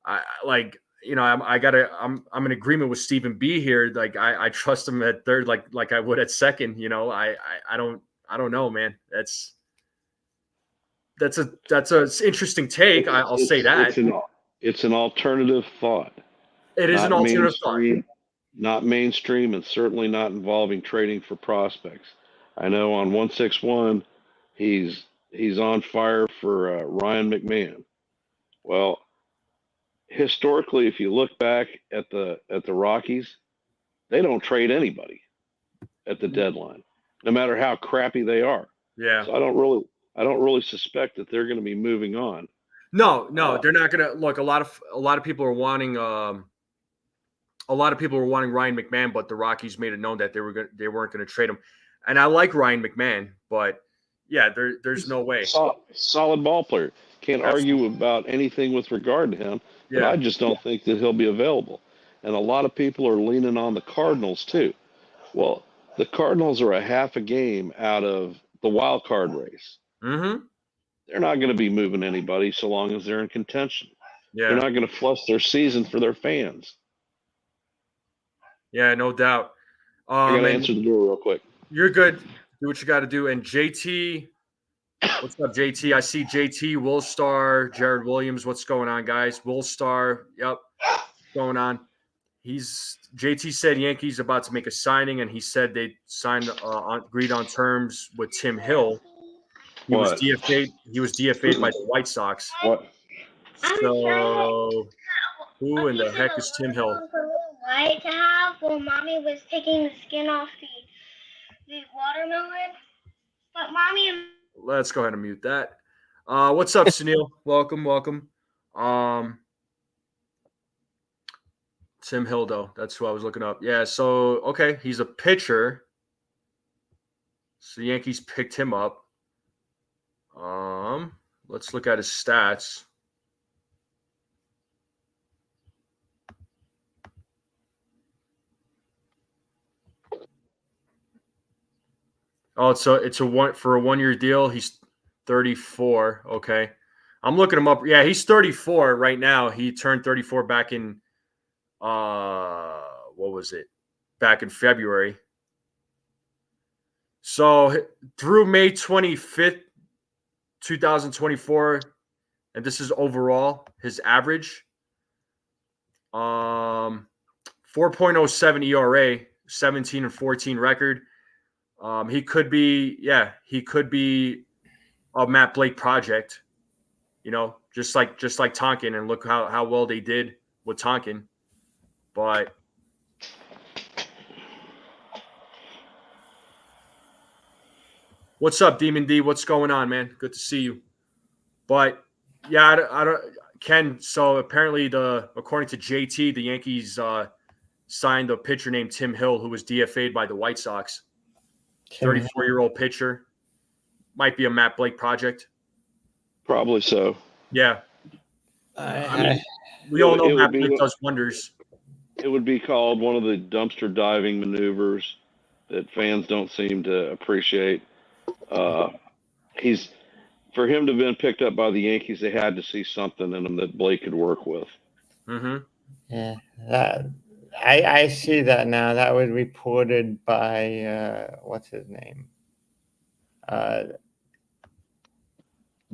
I'm in agreement with Stephen B here. Like I trust him at third, like I would at second. I don't know, man. That's an interesting take. I'll say that. It's an alternative thought. It is an alternative thought. Not mainstream, and certainly not involving trading for prospects. I know on 161, he's on fire for Ryan McMahon. Well, historically, if you look back at the Rockies, they don't trade anybody at the deadline, no matter how crappy they are. Yeah. So I don't really suspect that they're going to be moving on. No, they're not going to look. A lot of people are wanting. A lot of people were wanting Ryan McMahon, but the Rockies made it known that they weren't going to trade him. And I like Ryan McMahon, but yeah, there's no way. Solid ball player. Can't argue about anything with regard to him. But I just don't think that he'll be available. And a lot of people are leaning on the Cardinals too. Well, the Cardinals are a half a game out of the wild card race. Mm-hmm. They're not going to be moving anybody so long as they're in contention. Yeah. They're not going to flush their season for their fans. Yeah, no doubt. I got to answer the door real quick. You're good. Do what you got to do. And JT, what's up, JT? I see JT, Willstar, Jared Williams. What's going on, guys? Willstar, yep. What's going on? JT said Yankees about to make a signing, and he said they agreed on terms with Tim Hill. He was DFA'd by the White Sox. What? So who in the heck is Tim Hill? White to have while mommy was taking the skin off the watermelon. But mommy. Let's go ahead and mute that. What's up, Sunil? Welcome. Tim Hill, though. That's who I was looking up. Yeah, so, okay, he's a pitcher. So the Yankees picked him up. Let's look at his stats. Oh, it's a 1-year deal. He's 34. Okay. I'm looking him up. Yeah, he's 34 right now. He turned 34 back in what was it? Back in February. So through May 25th, 2024, and this is overall his average. 4.07 ERA, 17-14 record. He could be a Matt Blake project, just like Tonkin, and look how well they did with Tonkin. But what's up, Demon D? What's going on, man? Good to see you. But yeah, I don't Ken. So apparently, according to JT, the Yankees signed a pitcher named Tim Hill, who was DFA'd by the White Sox. 34-year-old pitcher. Might be a Matt Blake project. Probably so. Yeah. We all know Matt Blake does wonders. It would be called one of the dumpster diving maneuvers that fans don't seem to appreciate. For him to have been picked up by the Yankees, they had to see something in him that Blake could work with. Mm-hmm. Yeah, I see that now. That was reported by what's his name,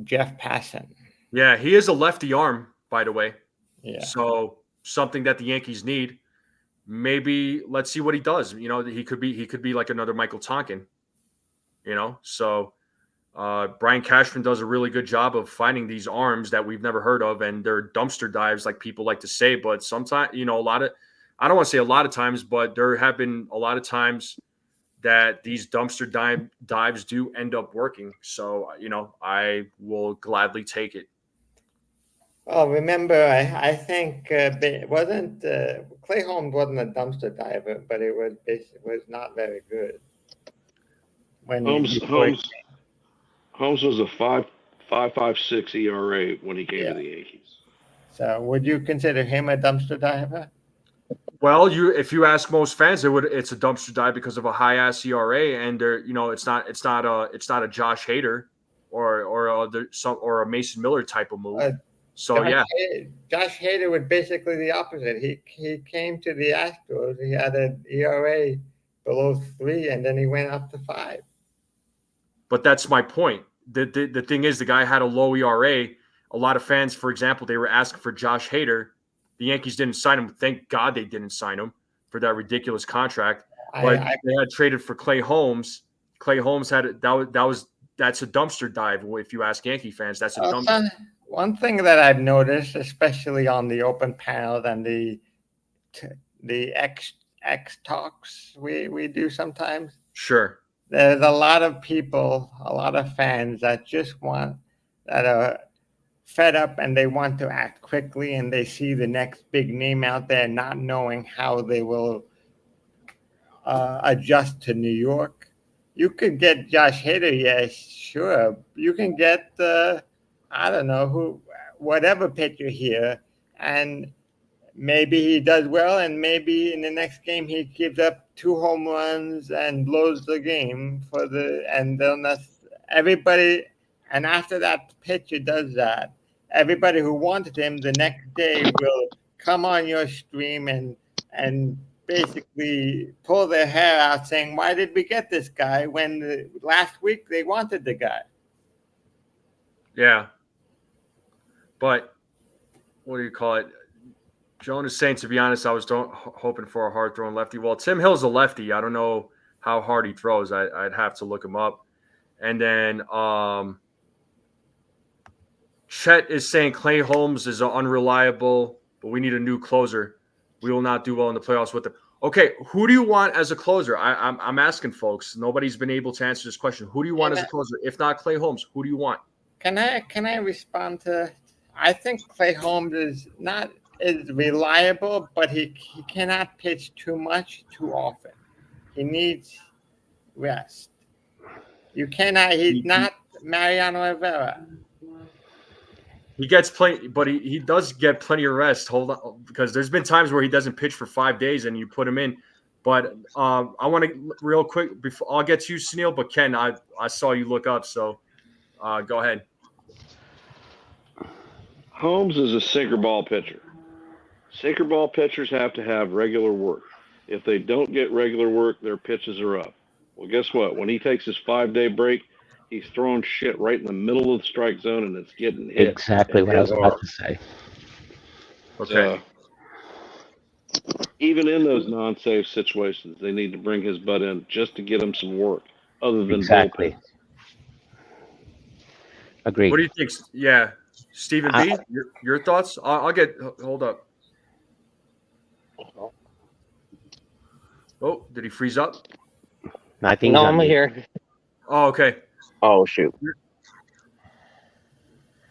Jeff Passan. Yeah, he is a lefty arm, by the way. Yeah. So something that the Yankees need. Maybe let's see what he does. He could be like another Michael Tonkin. So Brian Cashman does a really good job of finding these arms that we've never heard of, and they're dumpster dives, like people like to say. But sometimes, I don't want to say a lot of times, but there have been a lot of times that these dumpster dives do end up working. So, I will gladly take it. Well, remember, I think it wasn't Clay Holmes wasn't a dumpster diver, but it was not very good. Holmes was a 5.56 ERA when he came to the Yankees. So, would you consider him a dumpster diver? Well, if you ask most fans, it's a dumpster dive because of a high ass ERA, and it's not a Josh Hader or a Mason Miller type of move. Josh Hader was basically the opposite. He came to the Astros. He had an ERA below 3, and then he went up to 5. But that's my point. The thing is, the guy had a low ERA. A lot of fans, for example, they were asking for Josh Hader. The Yankees didn't sign him. Thank God they didn't sign him for that ridiculous contract. But they had traded for Clay Holmes. Clay Holmes that's a dumpster dive. If you ask Yankee fans, that's a dumpster. One thing that I've noticed, especially on the open panel and the X talks we do sometimes. Sure. There's a lot of people, a lot of fans that are fed up and they want to act quickly, and they see the next big name out there, not knowing how they will adjust to New York. You could get Josh Hader, yes, sure. You can get I don't know whatever pitcher here, and maybe he does well, and maybe in the next game he gives up 2 home runs and blows the game and then everybody. And after that pitcher does that, everybody who wanted him the next day will come on your stream and basically pull their hair out, saying, "Why did we get this guy when last week they wanted the guy?" Yeah. But what do you call it? Joan is saying, to be honest, I was hoping for a hard throwing lefty. Well, Tim Hill's a lefty. I don't know how hard he throws. I'd have to look him up. And then Chet is saying Clay Holmes is unreliable, but we need a new closer. We will not do well in the playoffs with him. Okay, who do you want as a closer? I'm asking folks. Nobody's been able to answer this question. Who do you want as a closer? If not Clay Holmes, who do you want? Can I respond to? I think Clay Holmes is reliable, but he cannot pitch too much too often. He needs rest. You cannot. He's not Mariano Rivera. He gets plenty, but he does get plenty of rest. Hold on, because there's been times where he doesn't pitch for 5 days, and you put him in. But I want to real quick before I'll get to you, Snell. But Ken, I saw you look up, so go ahead. Holmes is a sinker ball pitcher. Sinker ball pitchers have to have regular work. If they don't get regular work, their pitches are up. Well, guess what? When he takes his 5-day break, he's throwing shit right in the middle of the strike zone, and it's getting hit. Exactly what I was about to say. Okay. Even in those non-safe situations, they need to bring his butt in just to get him some work, other than Exactly. bullpen. Agreed. What do you think? Yeah, Stephen B. Your thoughts? I'll get. Hold up. Oh, did he freeze up? I think No, he's I'm on here. Oh, okay. Oh shoot!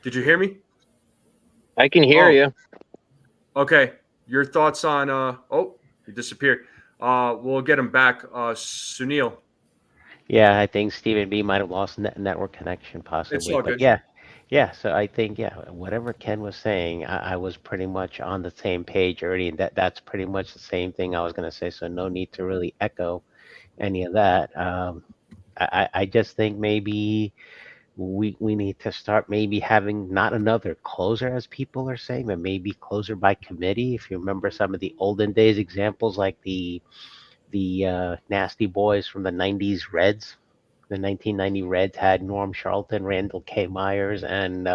Did you hear me? I can hear you. Okay. Your thoughts on? Oh, he disappeared. We'll get him back. Sunil. Yeah, I think Stephen B might have lost network connection possibly. It's all But good. yeah. So I think whatever Ken was saying, I was pretty much on the same page already, and that's pretty much the same thing I was going to say. So no need to really echo any of that. I just think maybe we need to start maybe having not another closer as people are saying, but maybe closer by committee. If you remember some of the olden days examples, like the nasty boys from the 90s Reds. The 1990 Reds had Norm Charlton, Randall K. Myers, and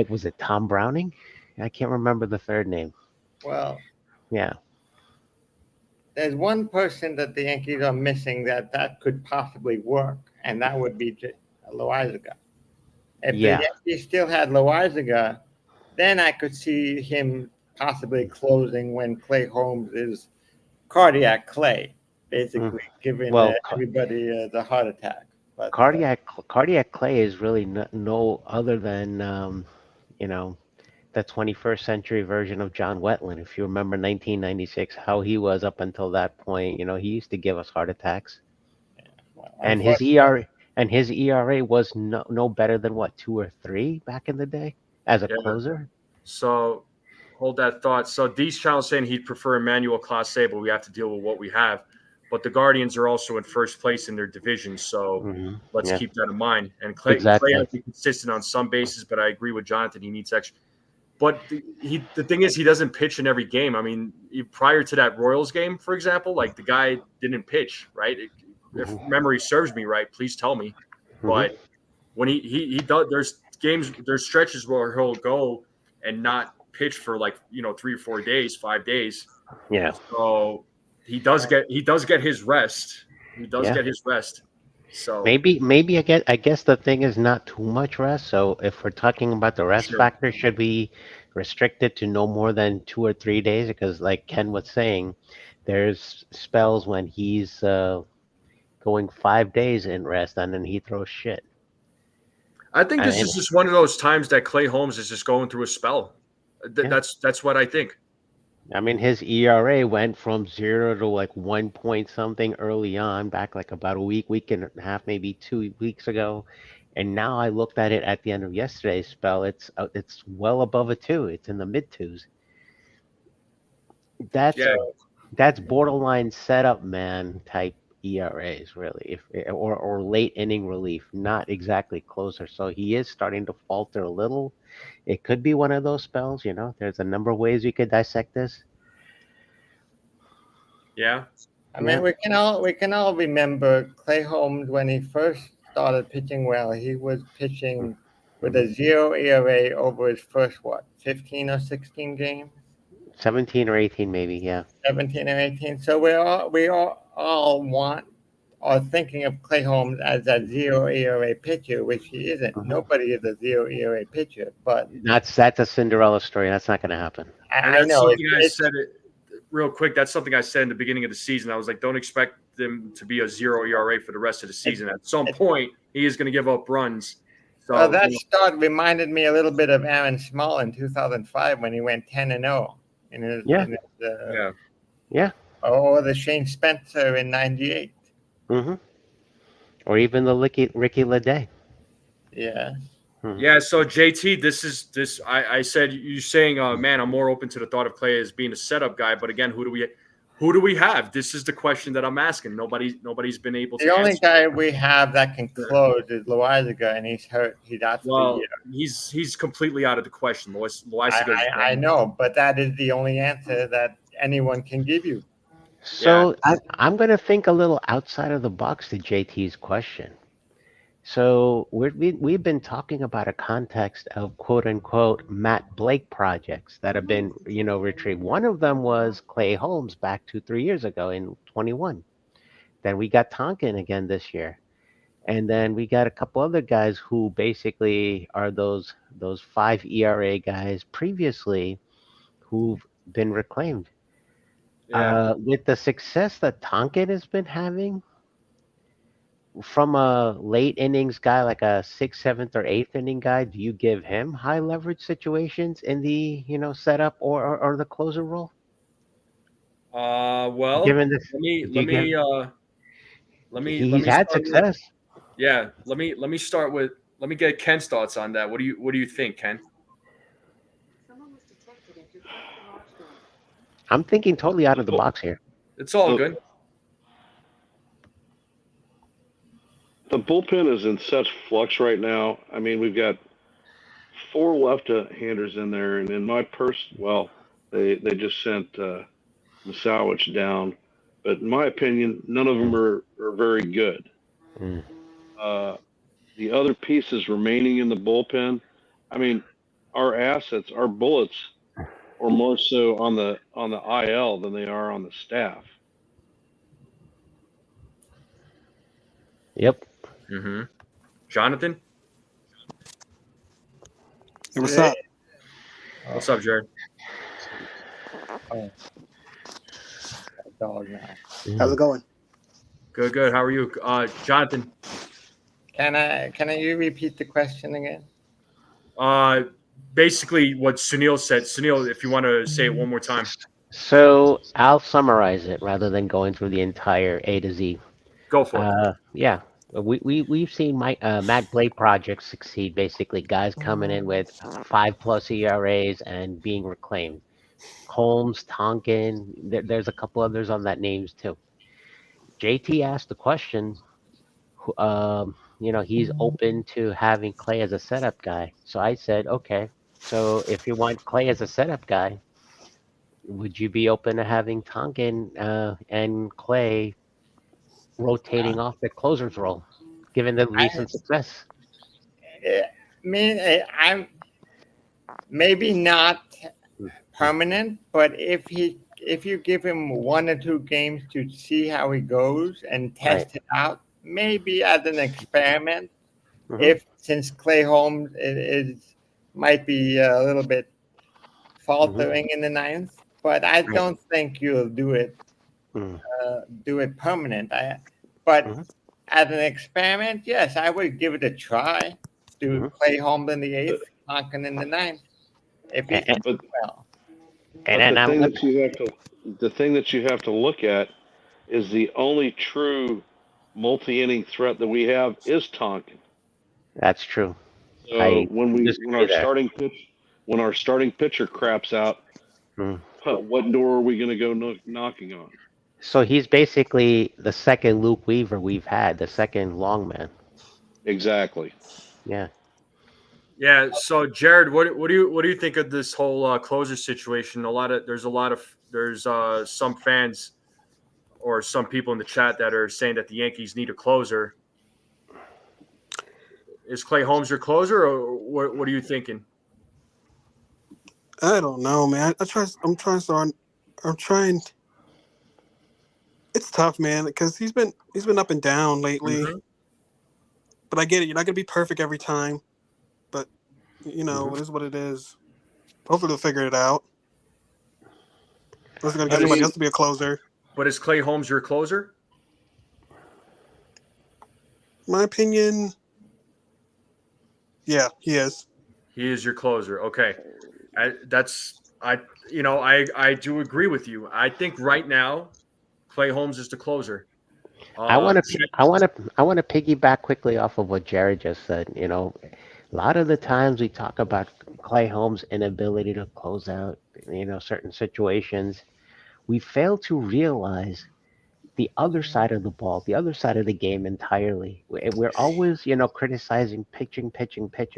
was it Tom Browning? I can't remember the third name. Well, Yeah. there's one person that the Yankees are missing that could possibly work, and that would be Loizaga. If Yeah. the Yankees still had Loizaga, then I could see him possibly closing when Clay Holmes is cardiac Clay, basically giving Well, everybody the heart attack. But cardiac Clay is really no other than the 21st century version of John Wetland. If you remember 1996, how he was up until that point, he used to give us heart attacks. well, And his ERA was no better than what, 2 or 3 back in the day as a closer. So hold that thought. So D's channel saying he'd prefer Emmanuel Clase, but we have to deal with what we have. But the Guardians are also in first place in their division, so let's keep that in mind. And Clay has to be consistent on some bases, but I agree with Jonathan. He needs extra. But the thing is, he doesn't pitch in every game. I mean, prior to that Royals game, for example, like the guy didn't pitch, right? If memory serves me right, please tell me. But when he does, there's stretches where he'll go and not pitch for 3 or 4 days, 5 days. Yeah. So he does get his rest. He does get his rest. So maybe I guess the thing is not too much rest. So if we're talking about the rest factor, should be restricted to no more than 2 or 3 days, because like Ken was saying, there's spells when he's going 5 days in rest and then he throws shit. I think this is just one of those times that Clay Holmes is just going through a spell. That's what I think. I mean, his ERA went from 0 to like 1 point something early on, back like about a week and a half, maybe 2 weeks ago. And now I looked at it at the end of yesterday's spell. It's well above a 2. It's in the mid 2s. That's borderline setup man type ERAs, really, or late inning relief, not exactly closer. So he is starting to falter a little. It could be one of those spells. There's a number of ways we could dissect this. Yeah. I mean, we can all remember Clay Holmes when he first started pitching well. He was pitching with a 0 ERA over his first 15 or 16 games. 17 or 18, maybe. Yeah. 17 or 18. So we all are thinking of Clay Holmes as a 0 ERA pitcher, which he isn't. Nobody is a 0 ERA pitcher, but that's a Cinderella story. That's not going to happen. I know. I said it real quick. That's something I said in the beginning of the season. I was like, don't expect them to be a 0 ERA for the rest of the season. At some point, he is going to give up runs. So that start reminded me a little bit of Aaron Small in 2005 when he went 10-0 in his or the Shane Spencer in '98. Or even the Ricky Leday. Yeah. Yeah, so JT, I said, you saying, man, I'm more open to the thought of Clay as being a setup guy, but again, who do we Who do we have? This is the question that I'm asking. Nobody's been able to The only answer. guy we have that can close is Loizaga, and he's hurt. He's out for the Well, year. he's completely out of the question. Loizaga I know, but that is the only answer that anyone can give you. So I'm going to think a little outside of the box to JT's question. So we've been talking about a context of quote unquote Matt Blake projects that have been, retrieved. One of them was Clay Holmes back 2-3 years ago in 21. Then we got Tonkin again this year. And then we got a couple other guys who basically are those 5 ERA guys previously who've been reclaimed. With the success that Tonkin has been having, from a late innings guy, like a sixth, seventh, or eighth inning guy, do you give him high leverage situations in the setup or the closer role? Well, Given this, let me he's had start with, success. let me start with, let me get Ken's thoughts on that. What do you think, Ken? I'm thinking totally out of the box here. It's all good. The bullpen is in such flux right now. I mean, we've got 4 left-handers in there, and in my they just sent Masowich down, but in my opinion, none of them are very good. Mm. The other pieces remaining in the bullpen, I mean, our assets, our bullets, are more so on the IL than they are on the staff. Yep. Mm-hmm. Jonathan? Hey, what's up? What's up, Jared? Oh, dog now. How's it going? Good. How are you, Jonathan? Can you repeat the question again? Basically what Sunil said. Sunil, if you want to say it one more time. So I'll summarize it rather than going through the entire A to Z. Go for it. Yeah. We've seen Matt Blake projects succeed. Basically, guys coming in with 5+ ERAs and being reclaimed. Holmes, Tonkin, there's a couple others on that names too. JT asked the question. He's open to having Clay as a setup guy. So I said, okay. So if you want Clay as a setup guy, would you be open to having Tonkin and Clay rotating off the closer's role, given the recent success? I'm maybe not permanent, but if you give him 1 or 2 games to see how he goes and test it out, maybe as an experiment. Mhm. Since Clay Holmes might be a little bit faltering in the ninth, but I don't think you'll do it permanent. But as an experiment, yes, I would give it a try. Do Clay Holmes in the 8th, Tonkin in the 9th. If he can do well. The thing that you have to look at is the only true multi-inning threat that we have is Tonkin. That's true. So when our starting pitcher craps out, what door are we going to go knocking on? So he's basically the second Luke Weaver we've had, the second long man. Exactly. Yeah. Yeah. So Jared, what do you think of this whole closer situation? There's some fans or some people in the chat that are saying that the Yankees need a closer. Is Clay Holmes your closer, or what are you thinking? I don't know, man. I'm trying. It's tough, man, because he's been up and down lately. Mm-hmm. But I get it. You're not gonna be perfect every time. But it is what it is. Hopefully they'll figure it out. Unless they're gonna get somebody else to be a closer. But is Clay Holmes your closer? My opinion, yeah, he is. He is your closer. Okay, I do agree with you. I think right now, Clay Holmes is the closer. I want to piggyback quickly off of what Jared just said. A lot of the times we talk about Clay Holmes' inability to close out, certain situations. we fail to realize the other side of the ball, the other side of the game entirely. We're always, criticizing pitching,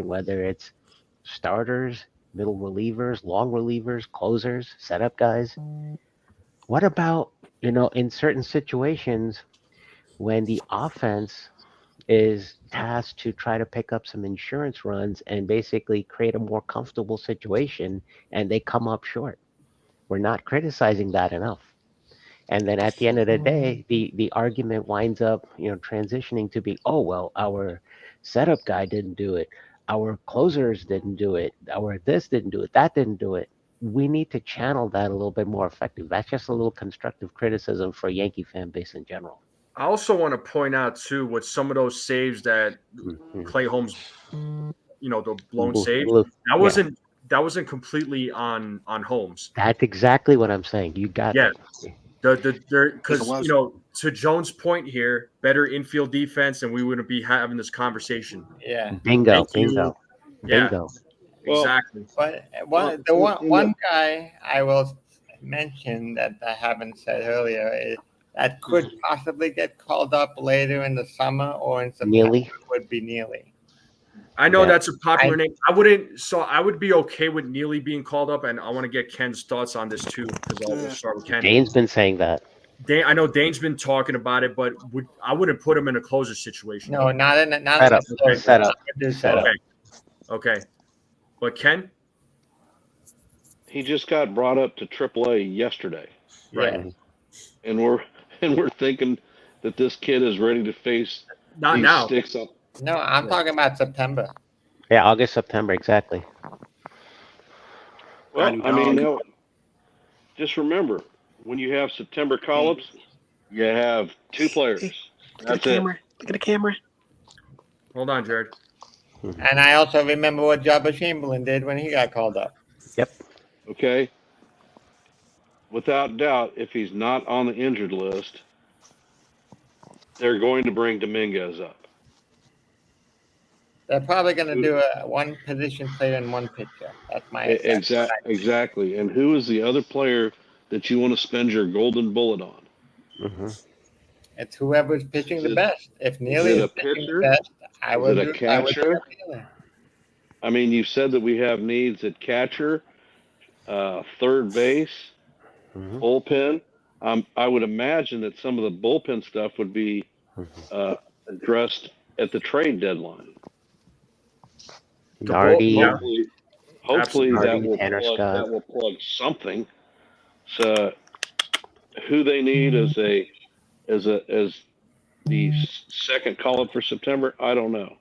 whether it's starters, middle relievers, long relievers, closers, setup guys. What about, in certain situations when the offense is tasked to try to pick up some insurance runs and basically create a more comfortable situation and they come up short? We're not criticizing that enough. And then at the end of the day, the argument winds up, transitioning to be, oh well, our setup guy didn't do it, our closers didn't do it, our this didn't do it, that didn't do it. We need to channel that a little bit more effective. That's just a little constructive criticism for Yankee fan base in general. I also want to point out too what some of those saves that Clay Holmes, the blown save, that wasn't completely on Holmes. That's exactly what I'm saying. You got Yeah. it. Because to Jones' point here, better infield defense, and we wouldn't be having this conversation. Yeah. Bingo. Yeah. Bingo. Exactly. But one guy I will mention that I haven't said earlier is that could possibly get called up later in the summer or in September Neely would be Neely. I know that's a popular name. I would be okay with Neely being called up, and I want to get Ken's thoughts on this too, because I'll start with Ken. Dane's been saying that. I know Dane's been talking about it, but I wouldn't put him in a closer situation. No, not in a setup. Okay. But Ken? He just got brought up to AAA yesterday. Right. Yeah. And we're thinking that this kid is ready to face Not now. sticks up. No, I'm talking about September. Yeah, August, September, exactly. Well, I mean, just remember, when you have September call-ups, you have two players. That's it. Look at the camera. Hold on, Jared. And I also remember what Joba Chamberlain did when he got called up. Yep. Okay. Without doubt, if he's not on the injured list, they're going to bring Dominguez up. They're probably going to do a one position player and one pitcher. That's my exactly. And who is the other player that you want to spend your golden bullet on? Mm-hmm. It's whoever's pitching the best. If Neely is pitching the best, I would. Is it a catcher? I mean, you said that we have needs at catcher, third base, bullpen. I would imagine that some of the bullpen stuff would be addressed at the trade deadline. Hopefully that will plug something. So who they need as the second call-up for September, I don't know.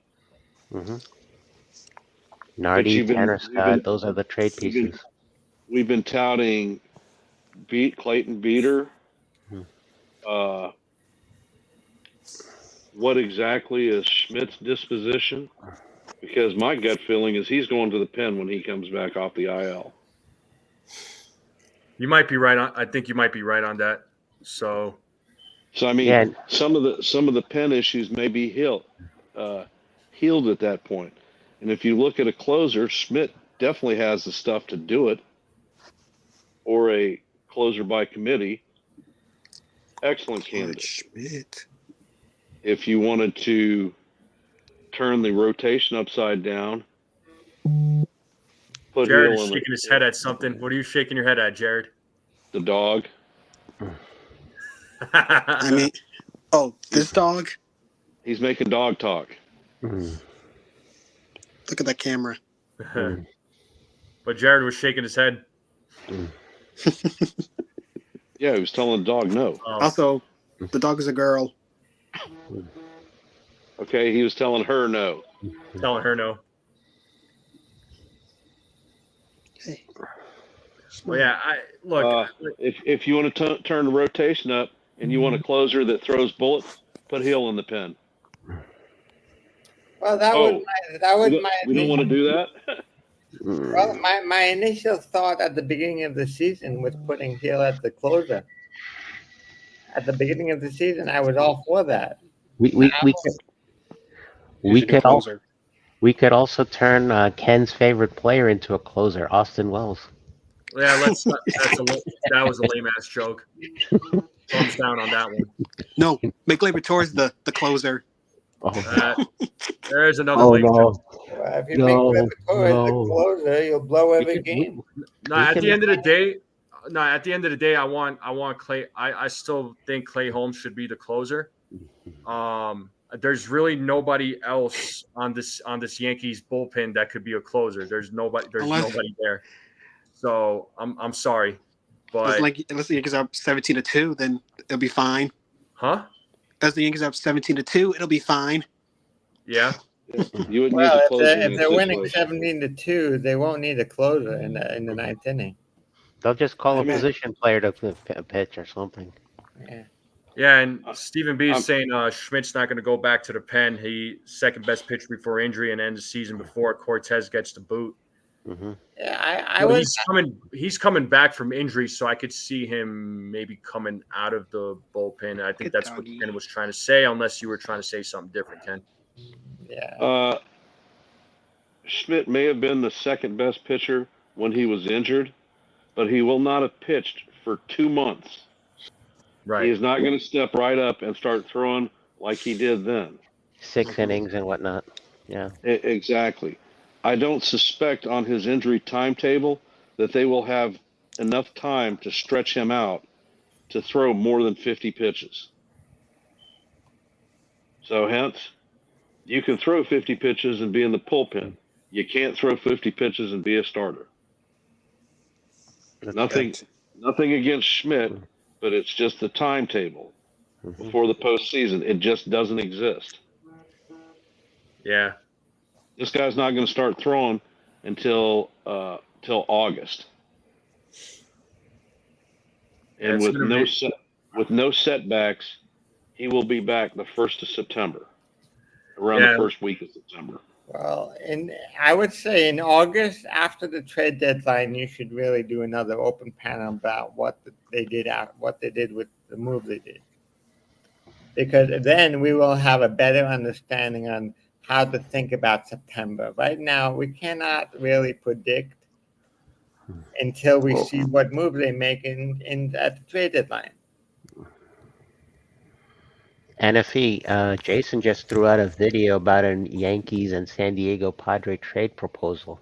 Nardi, Tanner Scott, those are the trade pieces. We've been touting Clayton Beater. What exactly is Schmidt's disposition? Because my gut feeling is he's going to the pen when he comes back off the IL. You might be right on. I think you might be right on that. So I mean, some of the pen issues may be healed at that point. And if you look at a closer, Schmidt definitely has the stuff to do it, or a closer by committee. Excellent candidate. Schmidt. If you wanted to turn the rotation upside down, put Jared is shaking his head at something. What are you shaking your head at, Jared? The dog. I mean, this dog? He's making dog talk. Look at that camera. But Jared was shaking his head. Yeah, he was telling the dog no. Also, the dog is a girl. Okay, he was telling her no. Telling her no. Hey. Well, yeah, look. If you want to turn the rotation up and you want a closer that throws bullets, put Hill in the pen. Well, we don't want to do that. Well, my initial thought at the beginning of the season was putting Hill at the closer. At the beginning of the season, I was all for that. We could also turn Ken's favorite player into a closer, Austin Wells. Yeah, that was a lame ass joke. Thumbs down on that one. No, make Gleyber Torres the closer. There's another Oh lame joke. no, Well, if you make no, Gleyber Torres the no. closer, you'll blow every We can- game. No, we at can- the end of the day, I want Clay. I still think Clay Holmes should be the closer. There's really nobody else on this Yankees bullpen that could be a closer. There's nobody there. So I'm sorry, but Unless the Yankees are up 17-2, then it'll be fine. huh? As the Yankees are up 17-2, it'll be fine. Yeah. You would need Well, a closer in if that they're winning situation. 17-2, they won't need a closer in the ninth inning. They'll just call a I mean- position player to pitch or something. Yeah. Yeah, and Stephen B is I'm- saying Schmidt's not going to go back to the pen. He second best pitcher before injury and end the season before Cortez gets the boot. Mm-hmm. Yeah, I Well, was. he's coming back from injury, so I could see him maybe coming out of the bullpen. I think Good that's what doggy. Ken was trying to say, unless you were trying to say something different, Ken. Yeah. Schmidt may have been the second best pitcher when he was injured, but he will not have pitched for 2 months. Right. He is not going to step right up and start throwing like he did then. 6 innings and whatnot. Yeah. Exactly. I don't suspect on his injury timetable that they will have enough time to stretch him out to throw more than 50 pitches. So hence, you can throw 50 pitches and be in the bullpen. You can't throw 50 pitches and be a starter. Nothing against Schmidt, but it's just the timetable before the postseason. It just doesn't exist. Yeah. This guy's not going to start throwing until August, and with no setbacks, he will be back the 1st of September, around the first week of September. Well, I would say in August, after the trade deadline, you should really do another open panel about what they did with the move they did, because then we will have a better understanding on how to think about September. Right now, we cannot really predict until we see what move they make at the trade deadline. NFE, Jason just threw out a video about a Yankees and San Diego Padre trade proposal.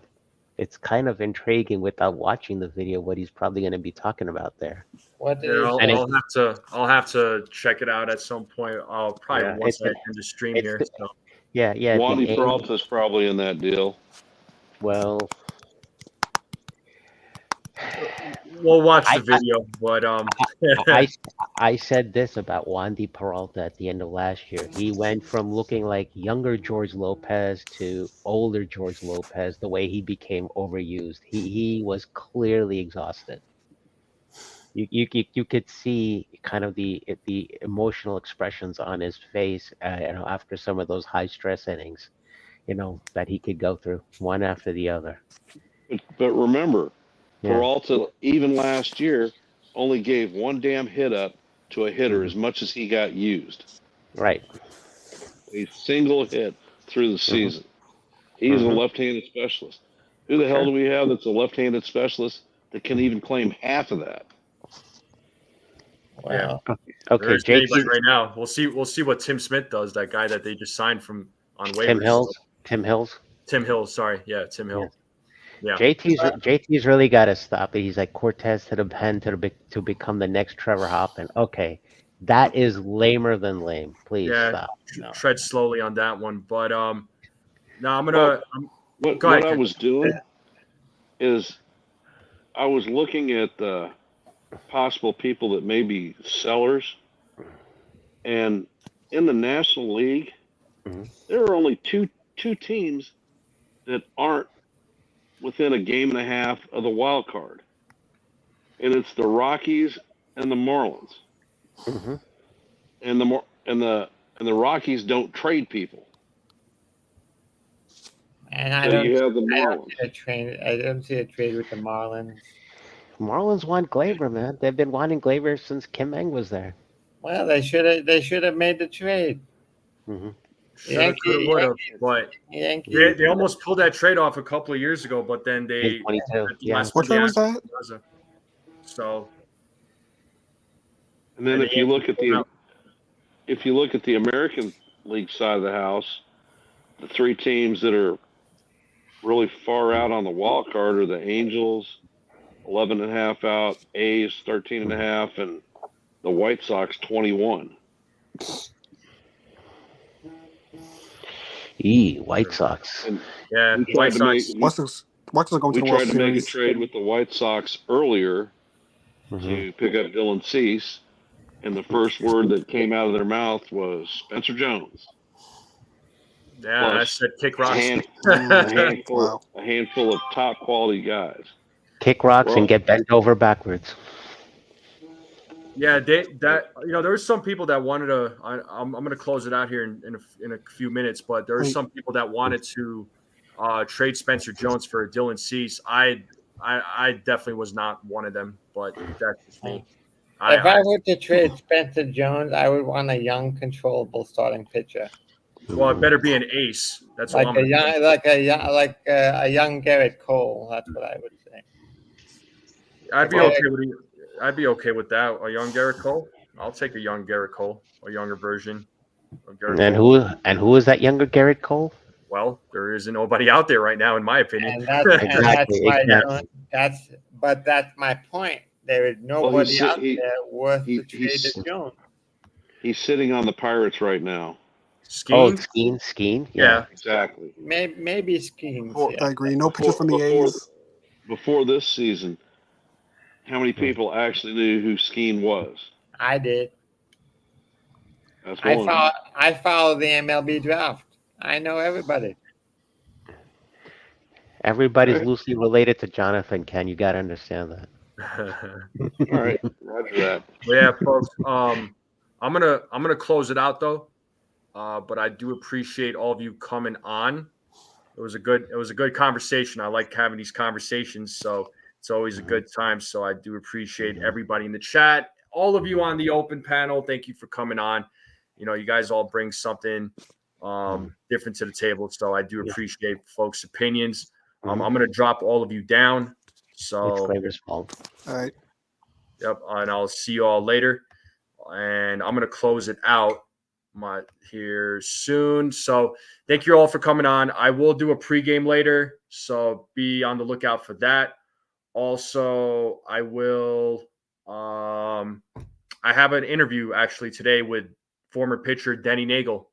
It's kind of intriguing without watching the video what he's probably going to be talking about there. I'll have to check it out at some point. I'll probably once I end the stream here. So. Yeah. Wandy Peralta's probably in that deal. Well, we'll watch the video, but I said this about Wandy Peralta at the end of last year. He went from looking like younger George Lopez to older George Lopez. The way he became overused, he was clearly exhausted. You could see kind of the emotional expressions on his face, after some of those high stress innings, that he could go through one after the other. But remember, Peralta, even last year, only gave one damn hit up to a hitter as much as he got used. Right. A single hit through the season. He's a left-handed specialist. Who the hell do we have that's a left-handed specialist that can even claim half of that? Wow. Okay, JT right now. We'll see what Tim Smith does. That guy that they just signed from on waivers. Tim Hills. Sorry, yeah, Tim Hill. Yeah. JT's really got to stop it. He's like Cortez to the pen to become the next Trevor Hoffman. Okay, that is lamer than lame. Please stop. No. Tread slowly on that one. But no, I'm gonna. Well, what I was doing is I was looking at possible people that may be sellers, and in the National League, there are only two teams that aren't within a game and a half of the wild card, and it's the Rockies and the Marlins. And the Rockies don't trade people. And I don't see a trade with the Marlins. Marlins want Gleyber, man. They've been wanting Gleyber since Kim Eng was there. Well, they should have made the trade. Shoulda, coulda, woulda. But Yankees. they almost pulled that trade off a couple of years ago, but then they 22, at the yeah. last What minute, trade was that? Peraza. So And then and if the you Yankees look at pulled out. the American League side of the house, the three teams that are really far out on the wild card are the Angels, 11.5 out, A's 13.5, and the White Sox 21. White Sox. And Yeah, we White tried to make Sox. Watch us going to we the World tried to make a Series. trade with the White Sox earlier to pick up Dylan Cease, and the first word that came out of their mouth was Spencer Jones. Yeah, I said kick A, rocks. handful, Wow. a handful of top quality guys. Kick rocks Well- and get bent over backwards. Yeah, there were some people that wanted to. I'm going to close it out here in a few minutes, but there were Wait. some people that wanted to trade Spencer Jones for Dylan Cease. I definitely was not one of them, but that's just me. If I were to trade Spencer Jones, I would want a young, controllable starting pitcher, Well, it better be an ace. That's like what I'm a young, a young Gerrit Cole. That's what I would say. I'd be okay with I'd be okay with that. A young Gerrit Cole. I'll take a young Gerrit Cole, a younger version of Gerrit Cole. Who is that younger Gerrit Cole? Well, there isn't nobody out there right now, in my opinion. And that's Exactly. that's my point. There is nobody out there worth the trade of Jones. He's sitting on the Pirates right now. Skeen? Yeah, exactly. Maybe Skeen. I agree. No pitcher from the A's. Before this season, how many people actually knew who Skeen was? I did. That's one. I follow the MLB draft. I know everybody. Everybody's loosely related to Jonathan, Ken. You got to understand that. All right, roger that. Yeah, folks. I'm gonna close it out though. But I do appreciate all of you coming on. It was a good conversation. I like having these conversations, so it's always a good time. So I do appreciate everybody in the chat, all of you on the open panel. Thank you for coming on. You guys all bring something different to the table, so I do appreciate folks' opinions. I'm going to drop all of you down. So, all right. Yep, and I'll see you all later. And I'm going to close it out here soon. So thank you all for coming on. I will do a pregame later, so be on the lookout for that. Also, I will. I have an interview actually today with former pitcher Denny Nagel.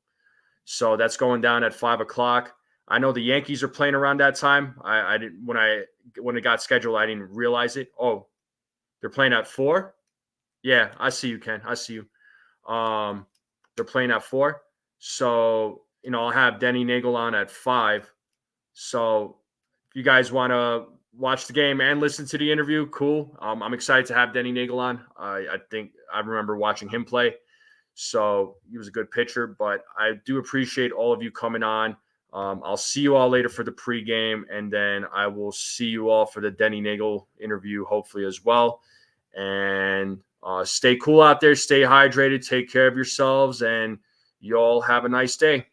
So that's going down at 5:00. I know the Yankees are playing around that time. I didn't when it got scheduled, I didn't realize it. Oh, they're playing at 4. Yeah, I see you, Ken. I see you. They're playing at 4. So, I'll have Denny Nagel on at 5. So if you guys want to watch the game and listen to the interview, cool. I'm excited to have Denny Nagel on. I think I remember watching him play. So he was a good pitcher, but I do appreciate all of you coming on. I'll see you all later for the pregame, and then I will see you all for the Denny Nagel interview, hopefully as well. And stay cool out there, stay hydrated, take care of yourselves, and you all have a nice day.